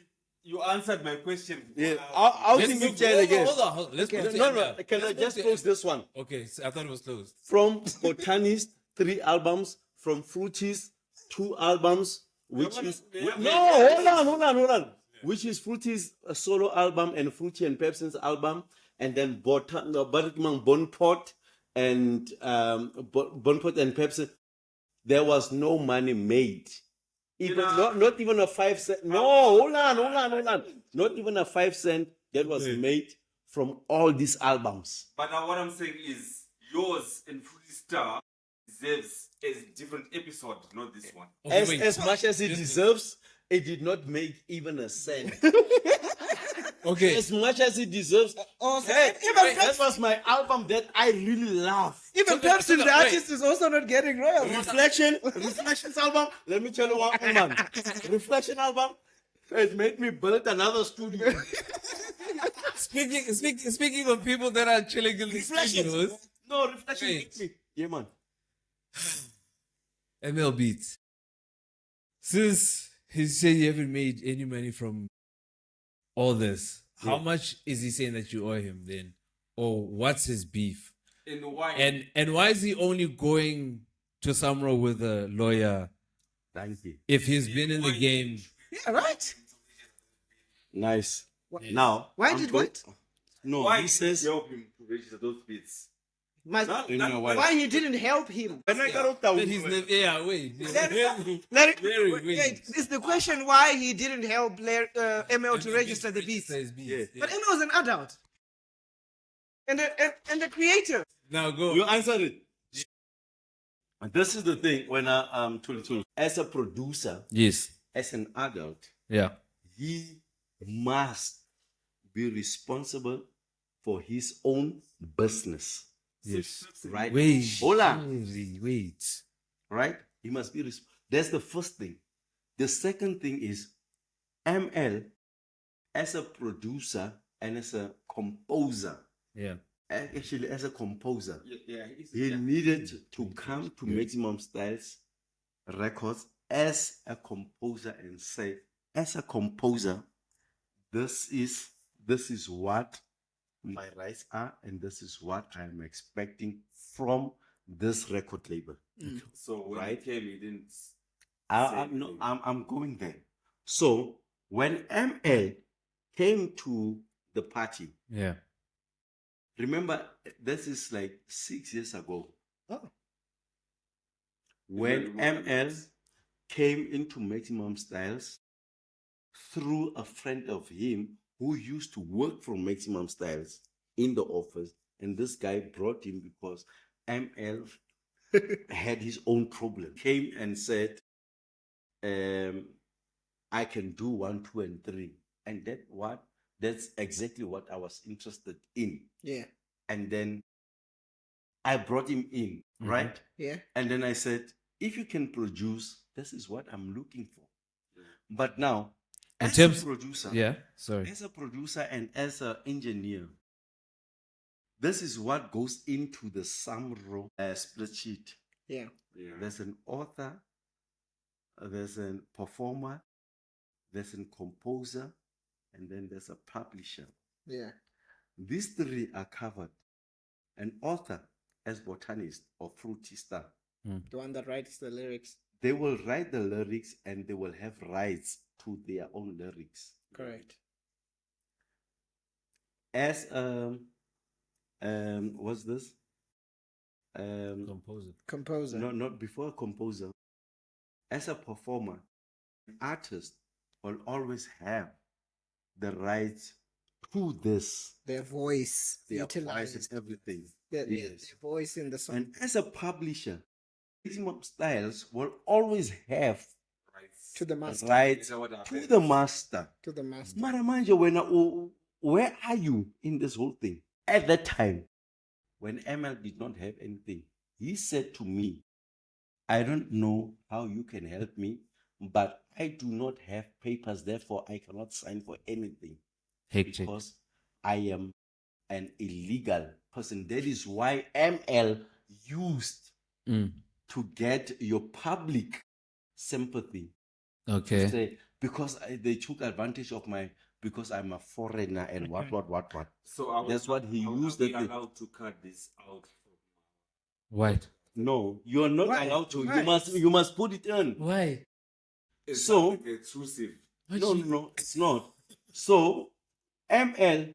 you answered my question. Yeah. How Let's can you move- tell hold again? on, hold on. Let's move to No, ML. can I Let's just move to close this one? Okay, so I thought it was closed. From Botanist, 3 albums, from Fruity's 2 albums, which is hold on. Which is Fruity's solo album and Fruity and Pepsin's album, and then Bonpot and Bonpot and Pepsin. There was no money made. Even not even a 5 cent. No, hold on. Not even a 5 cent that was made from all these albums. But now what I'm saying is yours and Fruity Star deserves a different episode, not this one. Okay, As much as it deserves, it did not make even a cent. Okay. As much as it deserves. That was my album that I really love. Even Pepsi, the artist, is also not getting royalties. Reflections album. Let me tell you one thing, man. Reflection album. It made me build another studio. Speaking of people that are chilling in the studios. No, Reflection hit me. Yeah, man. ML Beats. Since he said you haven't made any money from all this, how much is he saying that you owe him then? Or what's his beef? And why? And why is he only going to Samro with a lawyer Thank you. if he's been in the game? Yeah, right. Nice. Now, Why did what? No, Why he says. help him to register those beats? You know why? Why he didn't help him? When I got out that That he's never, yeah, wait. Wait, it's the question why he didn't help ML to register the beats. But ML is an adult. And the creator. Now go. You answered it. And this is the thing when as a producer, Yes. as an adult, Yeah. he must be responsible for his own business. Yes. Right? Wait. Hold on. Wait. Right? He must be that's the first thing. The second thing is ML as a producer and as a composer. Yeah. Actually, as a composer, Yeah, he needed to come to Maximum Styles Records as a composer and say, as a composer, this is what my rights are, and this is what I'm expecting from this record label. So when Right. he came, he didn't. I'm going there. So when ML came to the party, Yeah. remember this is like 6 years ago. Oh. When ML came into Maximum Styles through a friend of him who used to work for Maximum Styles in the office, and this guy brought him because ML had his own problem. Came and said, I can do 1, 2, and 3. And that's exactly what I was interested in. Yeah. And then I brought him in, right? Yeah. And then I said, if you can produce, this is what I'm looking for. But now, In as terms- a producer, Yeah. Sorry. as a producer and as an engineer, this is what goes into the Samro split sheet. Yeah. There's an author, there's a performer, there's a composer, and then there's a publisher. Yeah. These 3 are covered. An author as botanist or fruity star, The one that writes the lyrics. they will write the lyrics and they will have rights to their own lyrics. Correct. As what's this? Composer. Composer. No, not before a composer. As a performer, an artist will always have the rights to this. Their voice. Their voice Utilized. and everything. Their Yes. voice in the song. And as a publisher, Maximum Styles will always have To the master. rights to the master. To the master. Maramanja, where are you in this whole thing? At that time, when ML did not have anything, he said to me, I don't know how you can help me, but I do not have papers, therefore I cannot sign for anything Hectic. because I am an illegal person. That is why ML used to get your public sympathy. Okay. Say, because they took advantage of because I'm a foreigner and what. So That's what he used. Are we That allowed to cut this out? What? No, you are not Why? allowed to. Why? You must put it in. Why? So exclusive. no, it's not. So ML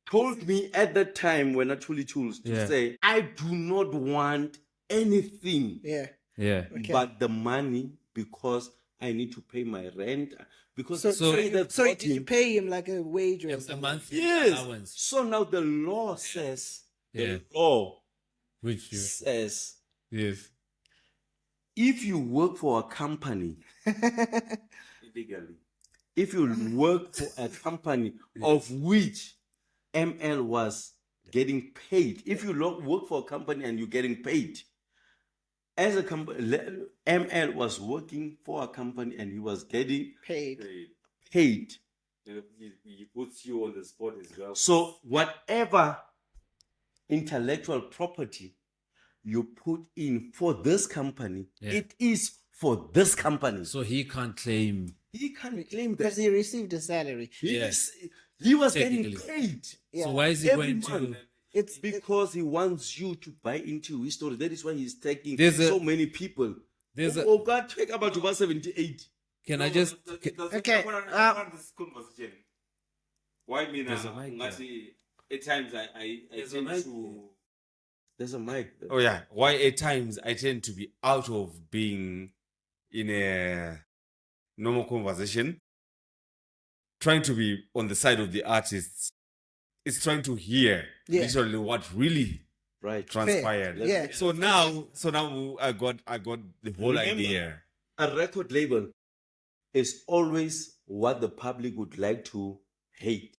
told me at that time when I truly chose to Yeah. say, I do not want anything Yeah. Yeah. Okay. but the money because I need to pay my rent. Because So, say that so got did you him- pay him like a wage or A something? monthly Yes. allowance. So now the law says, Yeah. the law Which you. says, Yes. if you work for a company illegally, if you work for a company of which ML was getting paid, if you work for a company and you're getting paid, as a company, ML was working for a company and he was getting Paid. paid. He puts you on the spot as well. So whatever intellectual property you put in for this company, Yeah. it is for this company. So he can't claim. He can't claim Because that. he received a salary. He was getting Technically. paid. Yeah. So why is he Every going to? month. It's Because he wants you to buy into his story. That is why he's taking There's a- so many people. there's a- Oh God, take about 78. Can I just? Okay, This conversation. Why me There's a now? mic At times I There's a tend mic to. There's a mic. Oh yeah. Why at times I tend to be out of being in a normal conversation, trying to be on the side of the artists. It's trying to hear Yeah. literally what really Right. transpired. Yeah. So now I got the whole Remember, idea. A record label is always what the public would like to hate.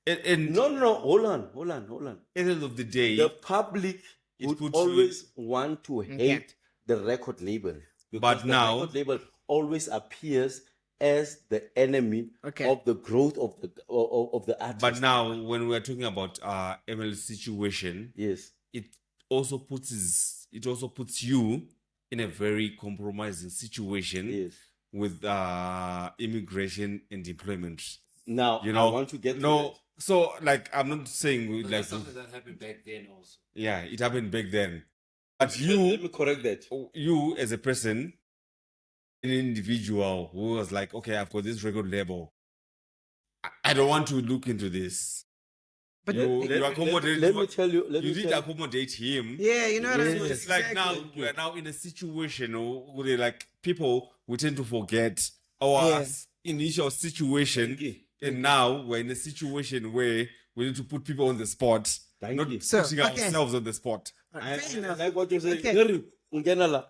And No. Hold on. at the end of the day, The public It would puts you- always want to hate the record label. Because But the now- record label always appears as the enemy Okay. of the growth of the artist. but now when we're talking about ML's situation, Yes. it also puts you in a very compromising situation Yes. with immigration and employment. Now You know, I want to get to no. it. So like I'm not saying we like that happened back then also. yeah, it happened back then, but Let you me correct that. as a person, an individual who was like, okay, I've got this record label. I don't want to look into this. But you accommodate. Let me tell you. Let You me did tell you. accommodate him. yeah, you know what I mean? Yes. It's like now Exactly. we're now in a situation where like people we tend to forget our Yeah. initial situation, and now we're in a situation where we need to put people on the spot, Thank not you. So, putting okay. ourselves on the spot. I Fair enough. like what you say. Okay. Gary, ungenala.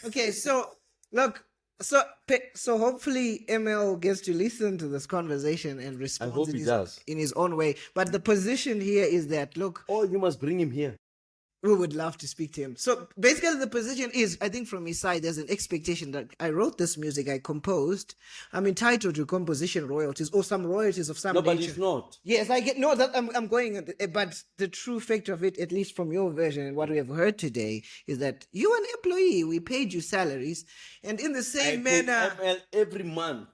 Okay, so look, so hopefully ML gets to listen to this conversation and respond hope he does. in his own way. But the position here is that look, Oh, you must bring him here. we would love to speak to him. So basically, the position is, I think from his side, there's an expectation that I wrote this music, I composed, I'm entitled to composition royalties or some royalties of some No, but nature. it's not. Yes, I get no. That I'm going. But the true fact of it, at least from your version and what we have heard today, is that you're an employee. We paid you salaries, and in the I same pay manner, ML every month.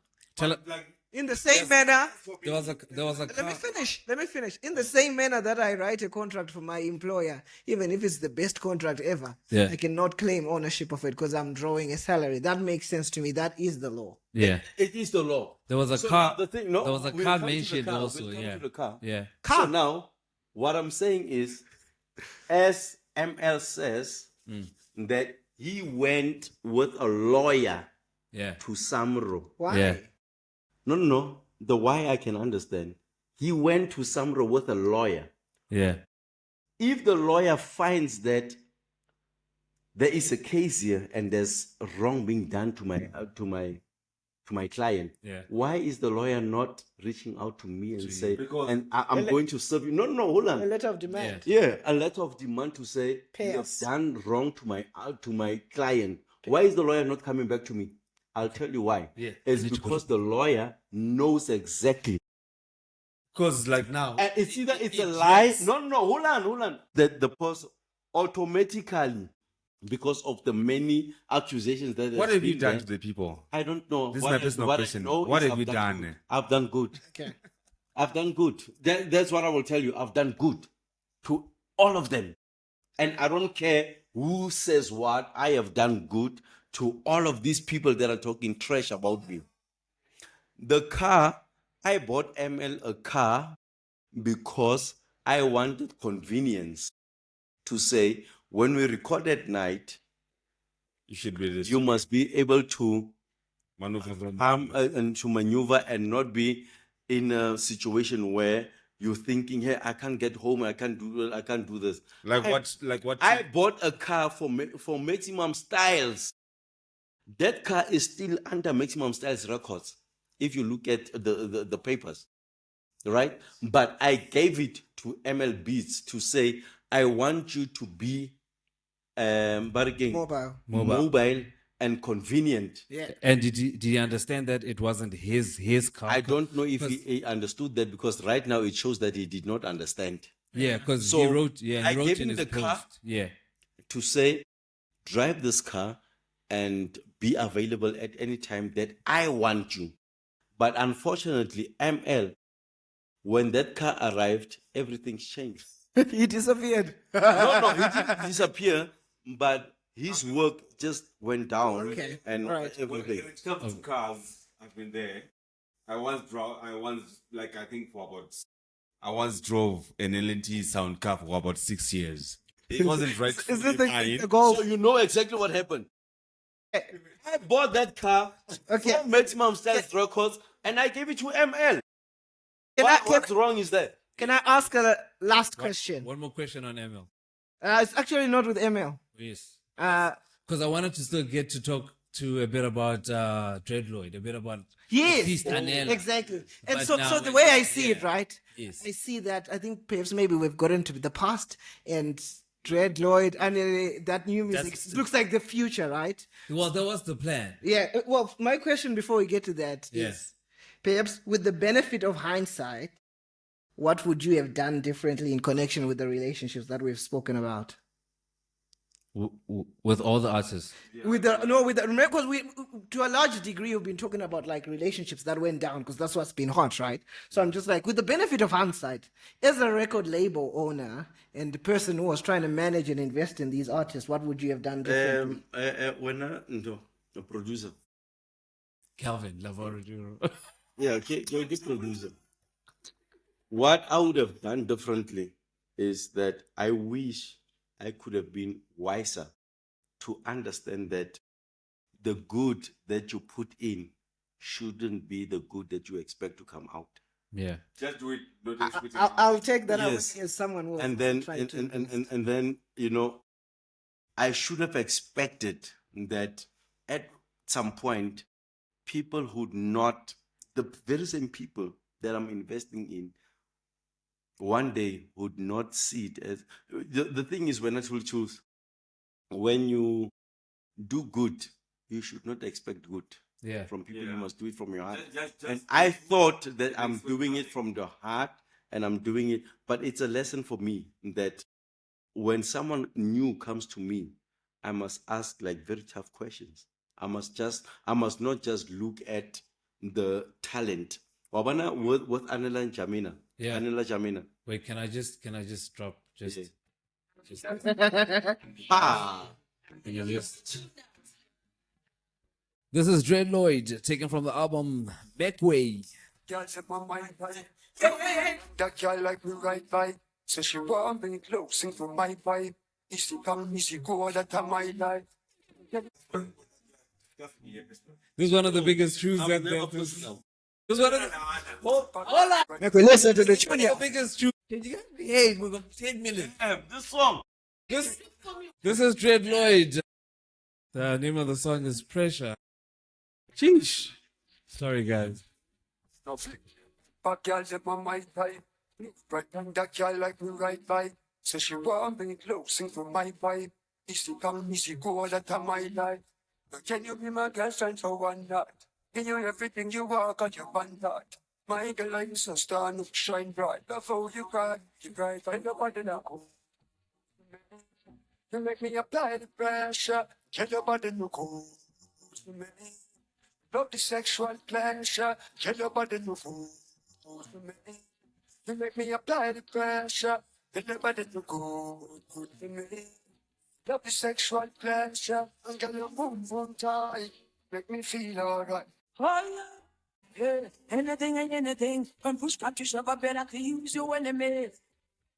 in the same manner. There was a Let me finish. In the same manner that I write a contract for my employer, even if it's the best contract ever, Yeah. I cannot claim ownership of it because I'm drawing a salary. That makes sense to me. That is the law. yeah. It is the law. There was a So car. the thing- no, there was a we'll car come to the mentioned car, also. we'll come Yeah. to the car. Yeah. So now, what I'm saying is, as ML says, that he went with a lawyer Yeah. to Samro. Why? Yeah. No. The why I can understand. He went to Samro with a lawyer. Yeah. If the lawyer finds that there is a case here and there's wrong being done to my client, Yeah. why is the lawyer not reaching out to me and say, Because- and I'm going to serve you? No, hold A on. letter of demand. Yeah, a letter of demand to say Pay you have us. done wrong to my client. Why is the lawyer not coming back to me? I'll tell you why. Yeah. It's I need to go because the lawyer knows exactly. Because like now, And it's either it's a It lie. just- No, hold on. That the person automatically, because of the many accusations that what has have you been done there, to the people? I don't know. This is my personal what I question. know What is have I've you done? good. I've done good. Okay. I've done good. That's what I will tell you. I've done good to all of them. And I don't care who says what. I have done good to all of these people that are talking trash about me. The car, I bought ML a car because I wanted convenience to say, when we record at night, You should be this. you must be able to maneuver. and to maneuver and not be in a situation where you're thinking, hey, I can't get home, I can't do this. Like what? I bought a car for Maximum Styles. That car is still under Maximum Styles records. If you look at the papers, right? But I gave it to ML Beats to say, I want you to be mobile and convenient. Yeah. And did he understand that it wasn't his car? I don't know if he understood that, because right now it shows that he did not understand. Yeah, because So he wrote. Yeah, I he wrote gave in him his the car. post. Yeah. To say, drive this car and be available at any time that I want you. But unfortunately, ML, when that car arrived, everything changed. He disappeared. No, he didn't disappear, but his work just went down. Okay, And right. everything. When it comes to cars, I've been there. I once drove an LNT sound car for about 6 years. It wasn't right. Is this the So goal? you know exactly what happened. I bought that car Okay. for Maximum Styles Records and I gave it to ML. Can I- What's wrong is that? Can I ask a last question? One more question on ML. It's actually not with ML. Yes. Uh, Because I wanted to still get to talk to a bit about Dreadloyd, a bit about yes, Feast Anela. exactly. And But so now the it- way I see it, yeah. right? Yes. I see that I think perhaps maybe we've gotten to the past and Dreadloyd and that new music That's- looks like the future, right? Well, that was the plan. Yeah. Well, my question before we get to that Yeah. is, perhaps with the benefit of hindsight, what would you have done differently in connection with the relationships that we've spoken about? With all the artists. Because we, to a large degree, we've been talking about like relationships that went down because that's what's been hot, right? So I'm just like, with the benefit of hindsight, as a record label owner and the person who was trying to manage and invest in these artists, what would you have done differently? A producer. Calvin Lavoraguro. Yeah, okay, you're the producer. What I would have done differently is that I wish I could have been wiser to understand that the good that you put in shouldn't be the good that you expect to come out. Yeah. Just do it. Don't expect it. I'll take that Yes. away as someone who was And then trying to and then I should have expected that at some point people would not, the very same people that I'm investing in, one day would not see it as the thing is, when I will choose, when you do good, you should not expect good Yeah. from people. You Yeah. must do it from your heart. Just And I thought that I'm doing it from the heart and I'm doing it, but it's a lesson for me that when someone new comes to me, I must ask like very tough questions. I must not just look at the talent. Wabana with Anela and Jamina. Yeah. Anela Jamina. Wait, can I just drop just Ah. can you just This is Dreadloyd taken from the album Backway. Girl set my mind right. That girl like me right by. So she want me close, sing for my vibe. Easy come, easy go, that time my life. This is one of the biggest truths that this is one of the Make we listen to the tune. one of the biggest truths. Hey, we got 10 minutes. This song. This is Dreadloyd. The name of the song is Pressure. Sheesh. Sorry, guys. No flick. But girl set my mind right. Right and that girl like me right by. So she want me close, sing for my vibe. Easy come, easy go, that time my life. But can you be my girlfriend for one night? Give you everything you want, got your one night. My girl like so star, look shine bright. Love how you cry find nobody now. You make me apply the pressure, get your body no cool to me. Love the sexual pleasure, get your body no fool to me. You make me apply the pressure, Everybody do good for me. Love the sexual pleasure, and get your boom tight. Make me feel alright. Oh yeah, anything and anything. When push back to shove, I better to use your enemy.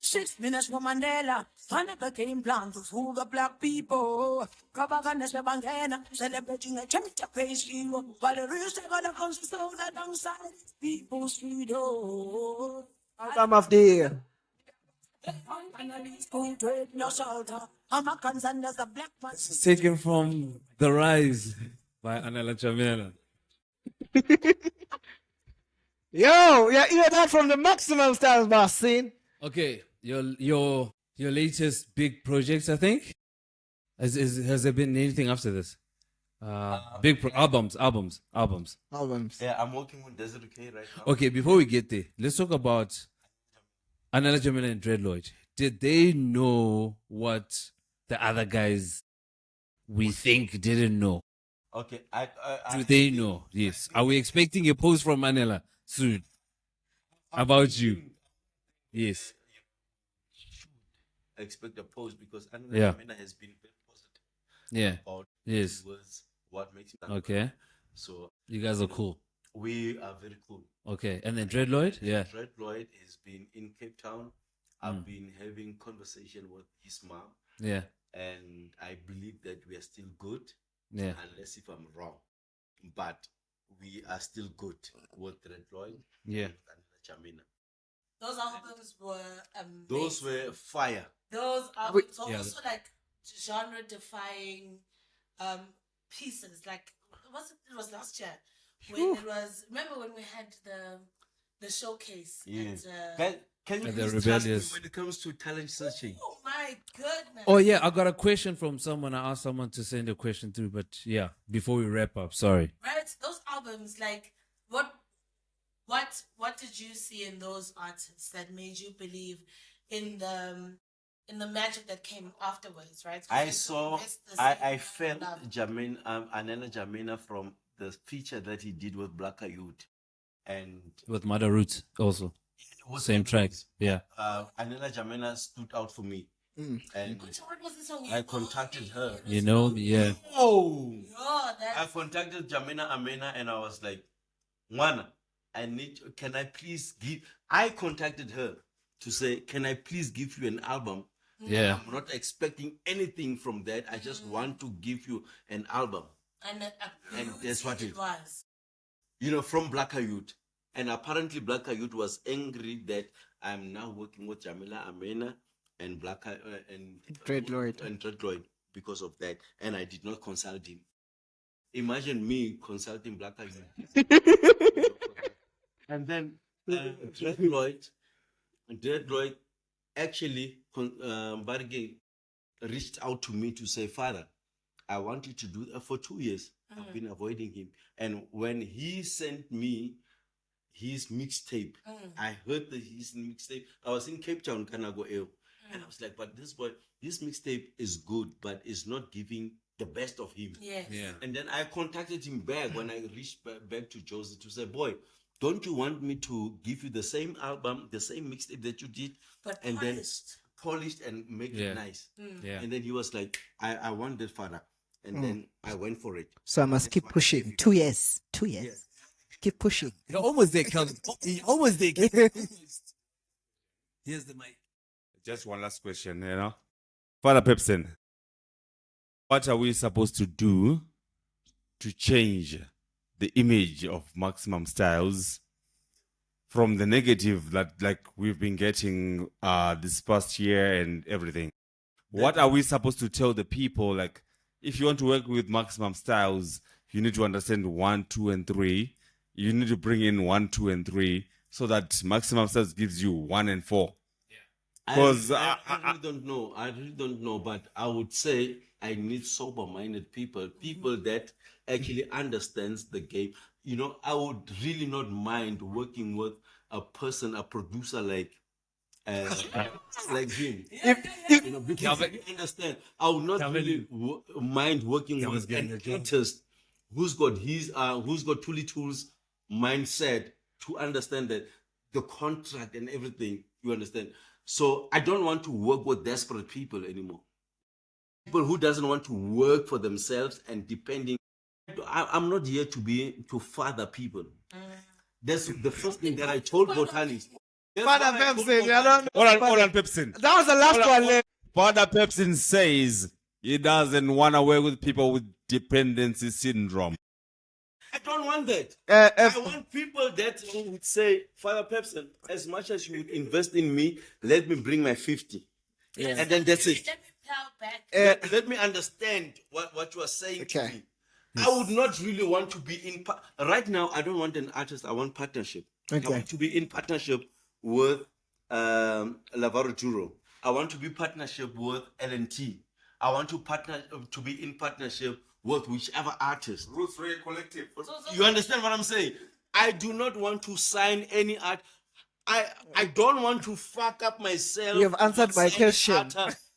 6 minutes for Mandela. I never came planned to fool the black people. Propaganda bangena, celebrating a church of face hero. But the real thing gonna consist of that downside people's freedom. Album of the year. I'm a concern as a black man. This is taken from The Rise by Anela Jamela. Yo, yeah, you hear that from the Maximum Styles boss scene. Okay, your latest big projects, I think. Has there been anything after this? Albums. Yeah, I'm working with Desert K right now. Okay, before we get there, let's talk about Anela Jamila and Dreadlord. Did they know what the other guys we think didn't know? Okay, Do they know? Yes. Are we expecting a post from Anela soon about you? Yes. expect a post because Anna Yeah. has been very positive Yeah. about Yes. his words, what makes him Okay. So You guys are cool. we are very cool. Okay. And then Dreadlord? Yeah. Red Lloyd has been in Cape Town. I've been having conversation with his mom, Yeah. and I believe that we are still good, Yeah. unless if I'm wrong. But we are still good with Red Lloyd Yeah. and Jamina. Those albums were amazing. Those were fire. Those albums were Yeah. also like genre defying pieces. Like it was last year when it was, remember when we had the showcase Yes. at, Can you And they're please trust me rebellious. when it comes to talent searching? oh my goodness. Oh yeah, I got a question from someone. I asked someone to send a question through, but yeah, before we wrap up, sorry. Right? Those albums, like what did you see in those artists that made you believe in the magic that came afterwards, right? 'Cause I it's saw, the I same felt love. Anela Jamina from the feature that he did with Black Youth. And With Mother Roots also. it was Same track. Yeah. Anela Jamina stood out for me. And Which one was this one? I contacted her. You know, yeah. Oh! Oh, I that's contacted Jamina Amena and I was like, Mwana, can I please give, I contacted her to say, can I please give you an album? Yeah. I'm not expecting anything from that. I just want to give you an album. and that's what it was. From Black Youth. And apparently Black Youth was angry that I'm now working with Jamila Amena and and Dread Lloyd. and Dread Lloyd because of that. And I did not consult him. Imagine me consulting Black Youth. And then Dread Lloyd actually Barge reached out to me to say, Father, I want you to do that for 2 years. I've been avoiding him. And when he sent me his mixtape, I heard his mixtape. I was in Cape Town, Kanago Ale. And I was like, but this mixtape is good, but it's not giving the best of him. Yes. Yeah. And then I contacted him back when I reached back to Josie to say, boy, don't you want me to give you the same album, the same mixtape that you did? But and polished. then polished and make Yeah. it nice. Yeah. And then he was like, I want that, Father. And then I went for it. So I must keep pushing. 2 years. 2 years. Yes. Keep pushing. You're almost there, Calvin. You're almost there. Here's the mic. Just one last question, Father Pepsin, what are we supposed to do to change the image of Maximum Styles from the negative that like we've been getting this past year and everything? What are we supposed to tell the people? Like, if you want to work with Maximum Styles, you need to understand 1, 2, and 3. You need to bring in 1, 2, and 3 so that Maximum Styles gives you 1 and 4. Because I really don't know. I really don't know. But I would say I need sober-minded people that actually understands the game. I would really not mind working with a producer like him. Because you understand, I would not really mind working with an artist who's got Tuli Tools mindset to understand that the contract and everything. You understand? So I don't want to work with desperate people anymore. People who doesn't want to work for themselves and depending. I'm not here to father people. That's the first thing that I told Botanis. Father Pepsin, I don't know. Hold on, Pepsin. That was the last one. Father Pepsin says he doesn't want to work with people with dependency syndrome. I don't want that. If- I want people that would say, Father Pepsin, as much as you would invest in me, let me bring my 50. Yes. And then that's it. Let me plow back. Let me understand what you are saying to Okay. me. I would not really want to be in right now. I don't want an artist. I want partnership. Okay. I want to be in partnership with Lavaro Juro. I want to be partnership with LNT. I want to be in partnership with whichever artist. Roots Reggae Collective. You understand what I'm saying? I do not want to sign any art. I don't want to fuck up myself. You have answered my question.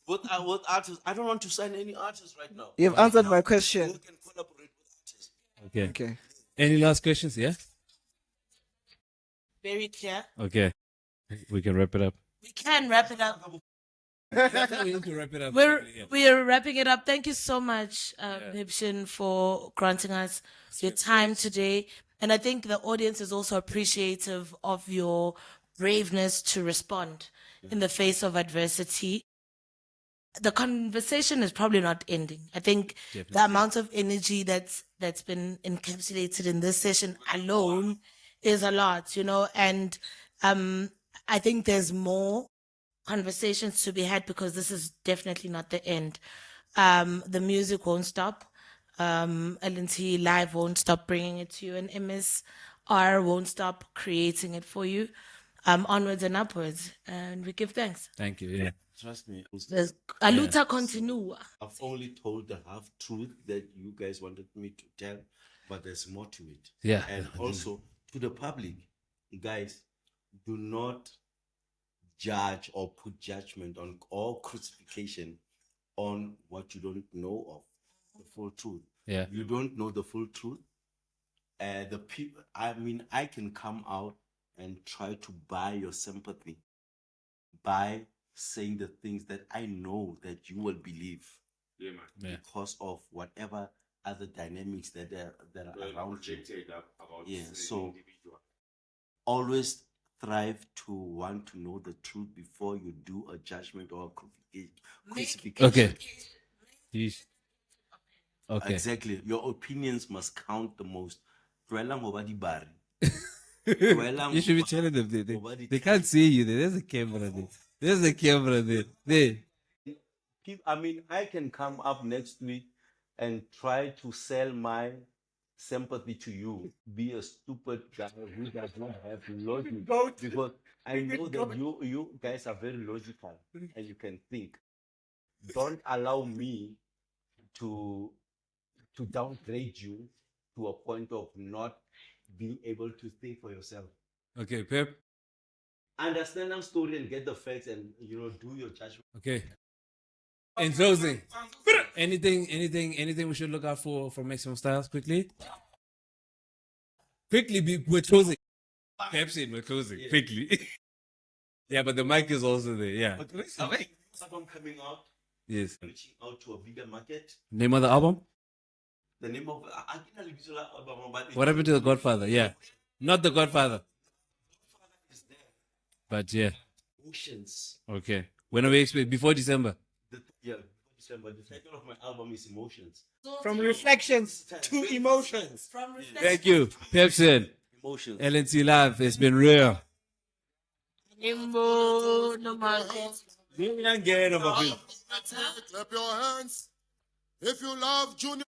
With artists, I don't want to sign any artists right now. You've answered my question. We can collaborate with artists. Okay. Okay. Any last questions? Yeah. Very clear. Okay. We can wrap it up. We can wrap it up. We need to wrap it up. We're wrapping it up. Thank you so much, Pepsin, for granting us your time today. And I think the audience is also appreciative of your braveness to respond in the face of adversity. The conversation is probably not ending. I think the amount of energy that's been encapsulated in this session alone is a lot, and I think there's more conversations to be had because this is definitely not the end. The music won't stop. LNT Live won't stop bringing it to you, and MSR won't stop creating it for you. Onwards and upwards, and we give thanks. Thank you. Yeah. Trust me. There's a luta continua. I've only told the half truth that you guys wanted me to tell, but there's more to it. Yeah. And also to the public, guys, do not judge or put judgment on or crucifixion on what you don't know of the full truth. Yeah. You don't know the full truth. The people. I can come out and try to buy your sympathy by saying the things that I know that you will believe. Yeah, man. Yeah. Because of whatever other dynamics that are around you. About Yeah, the so individual. always thrive to want to know the truth before you do a judgment or a crucifixion. Okay. Yeesh. Okay. Exactly. Your opinions must count the most. You should be telling them. They can't see you. There's a camera there. There's a camera there. There. I can come up next week and try to sell my sympathy to you. Be a stupid guy who does not have logic. Because I know that you guys are very logical and you can think. Don't allow me to downgrade you to a point of not being able to think for yourself. Okay, Pep. Understand our story and get the facts and do your judgment. Okay. In closing, anything we should look out for from Maximum Styles quickly? We're closing. Pepsi, we're closing. Yeah. Quickly. Yeah, but the mic is also there. Yeah. Album coming out. Yes. Reaching out to a bigger market. Name of the album? The name of album. What happened to The Godfather? Yeah. Not The Godfather. Is there. But yeah. Emotions. Okay. When are we expecting? Before December? December. The title of my album is Emotions. From reflections to emotions. Thank you, Pepsin. Emotions. LNT Live. It's been real. Clap your hands if you love Junior.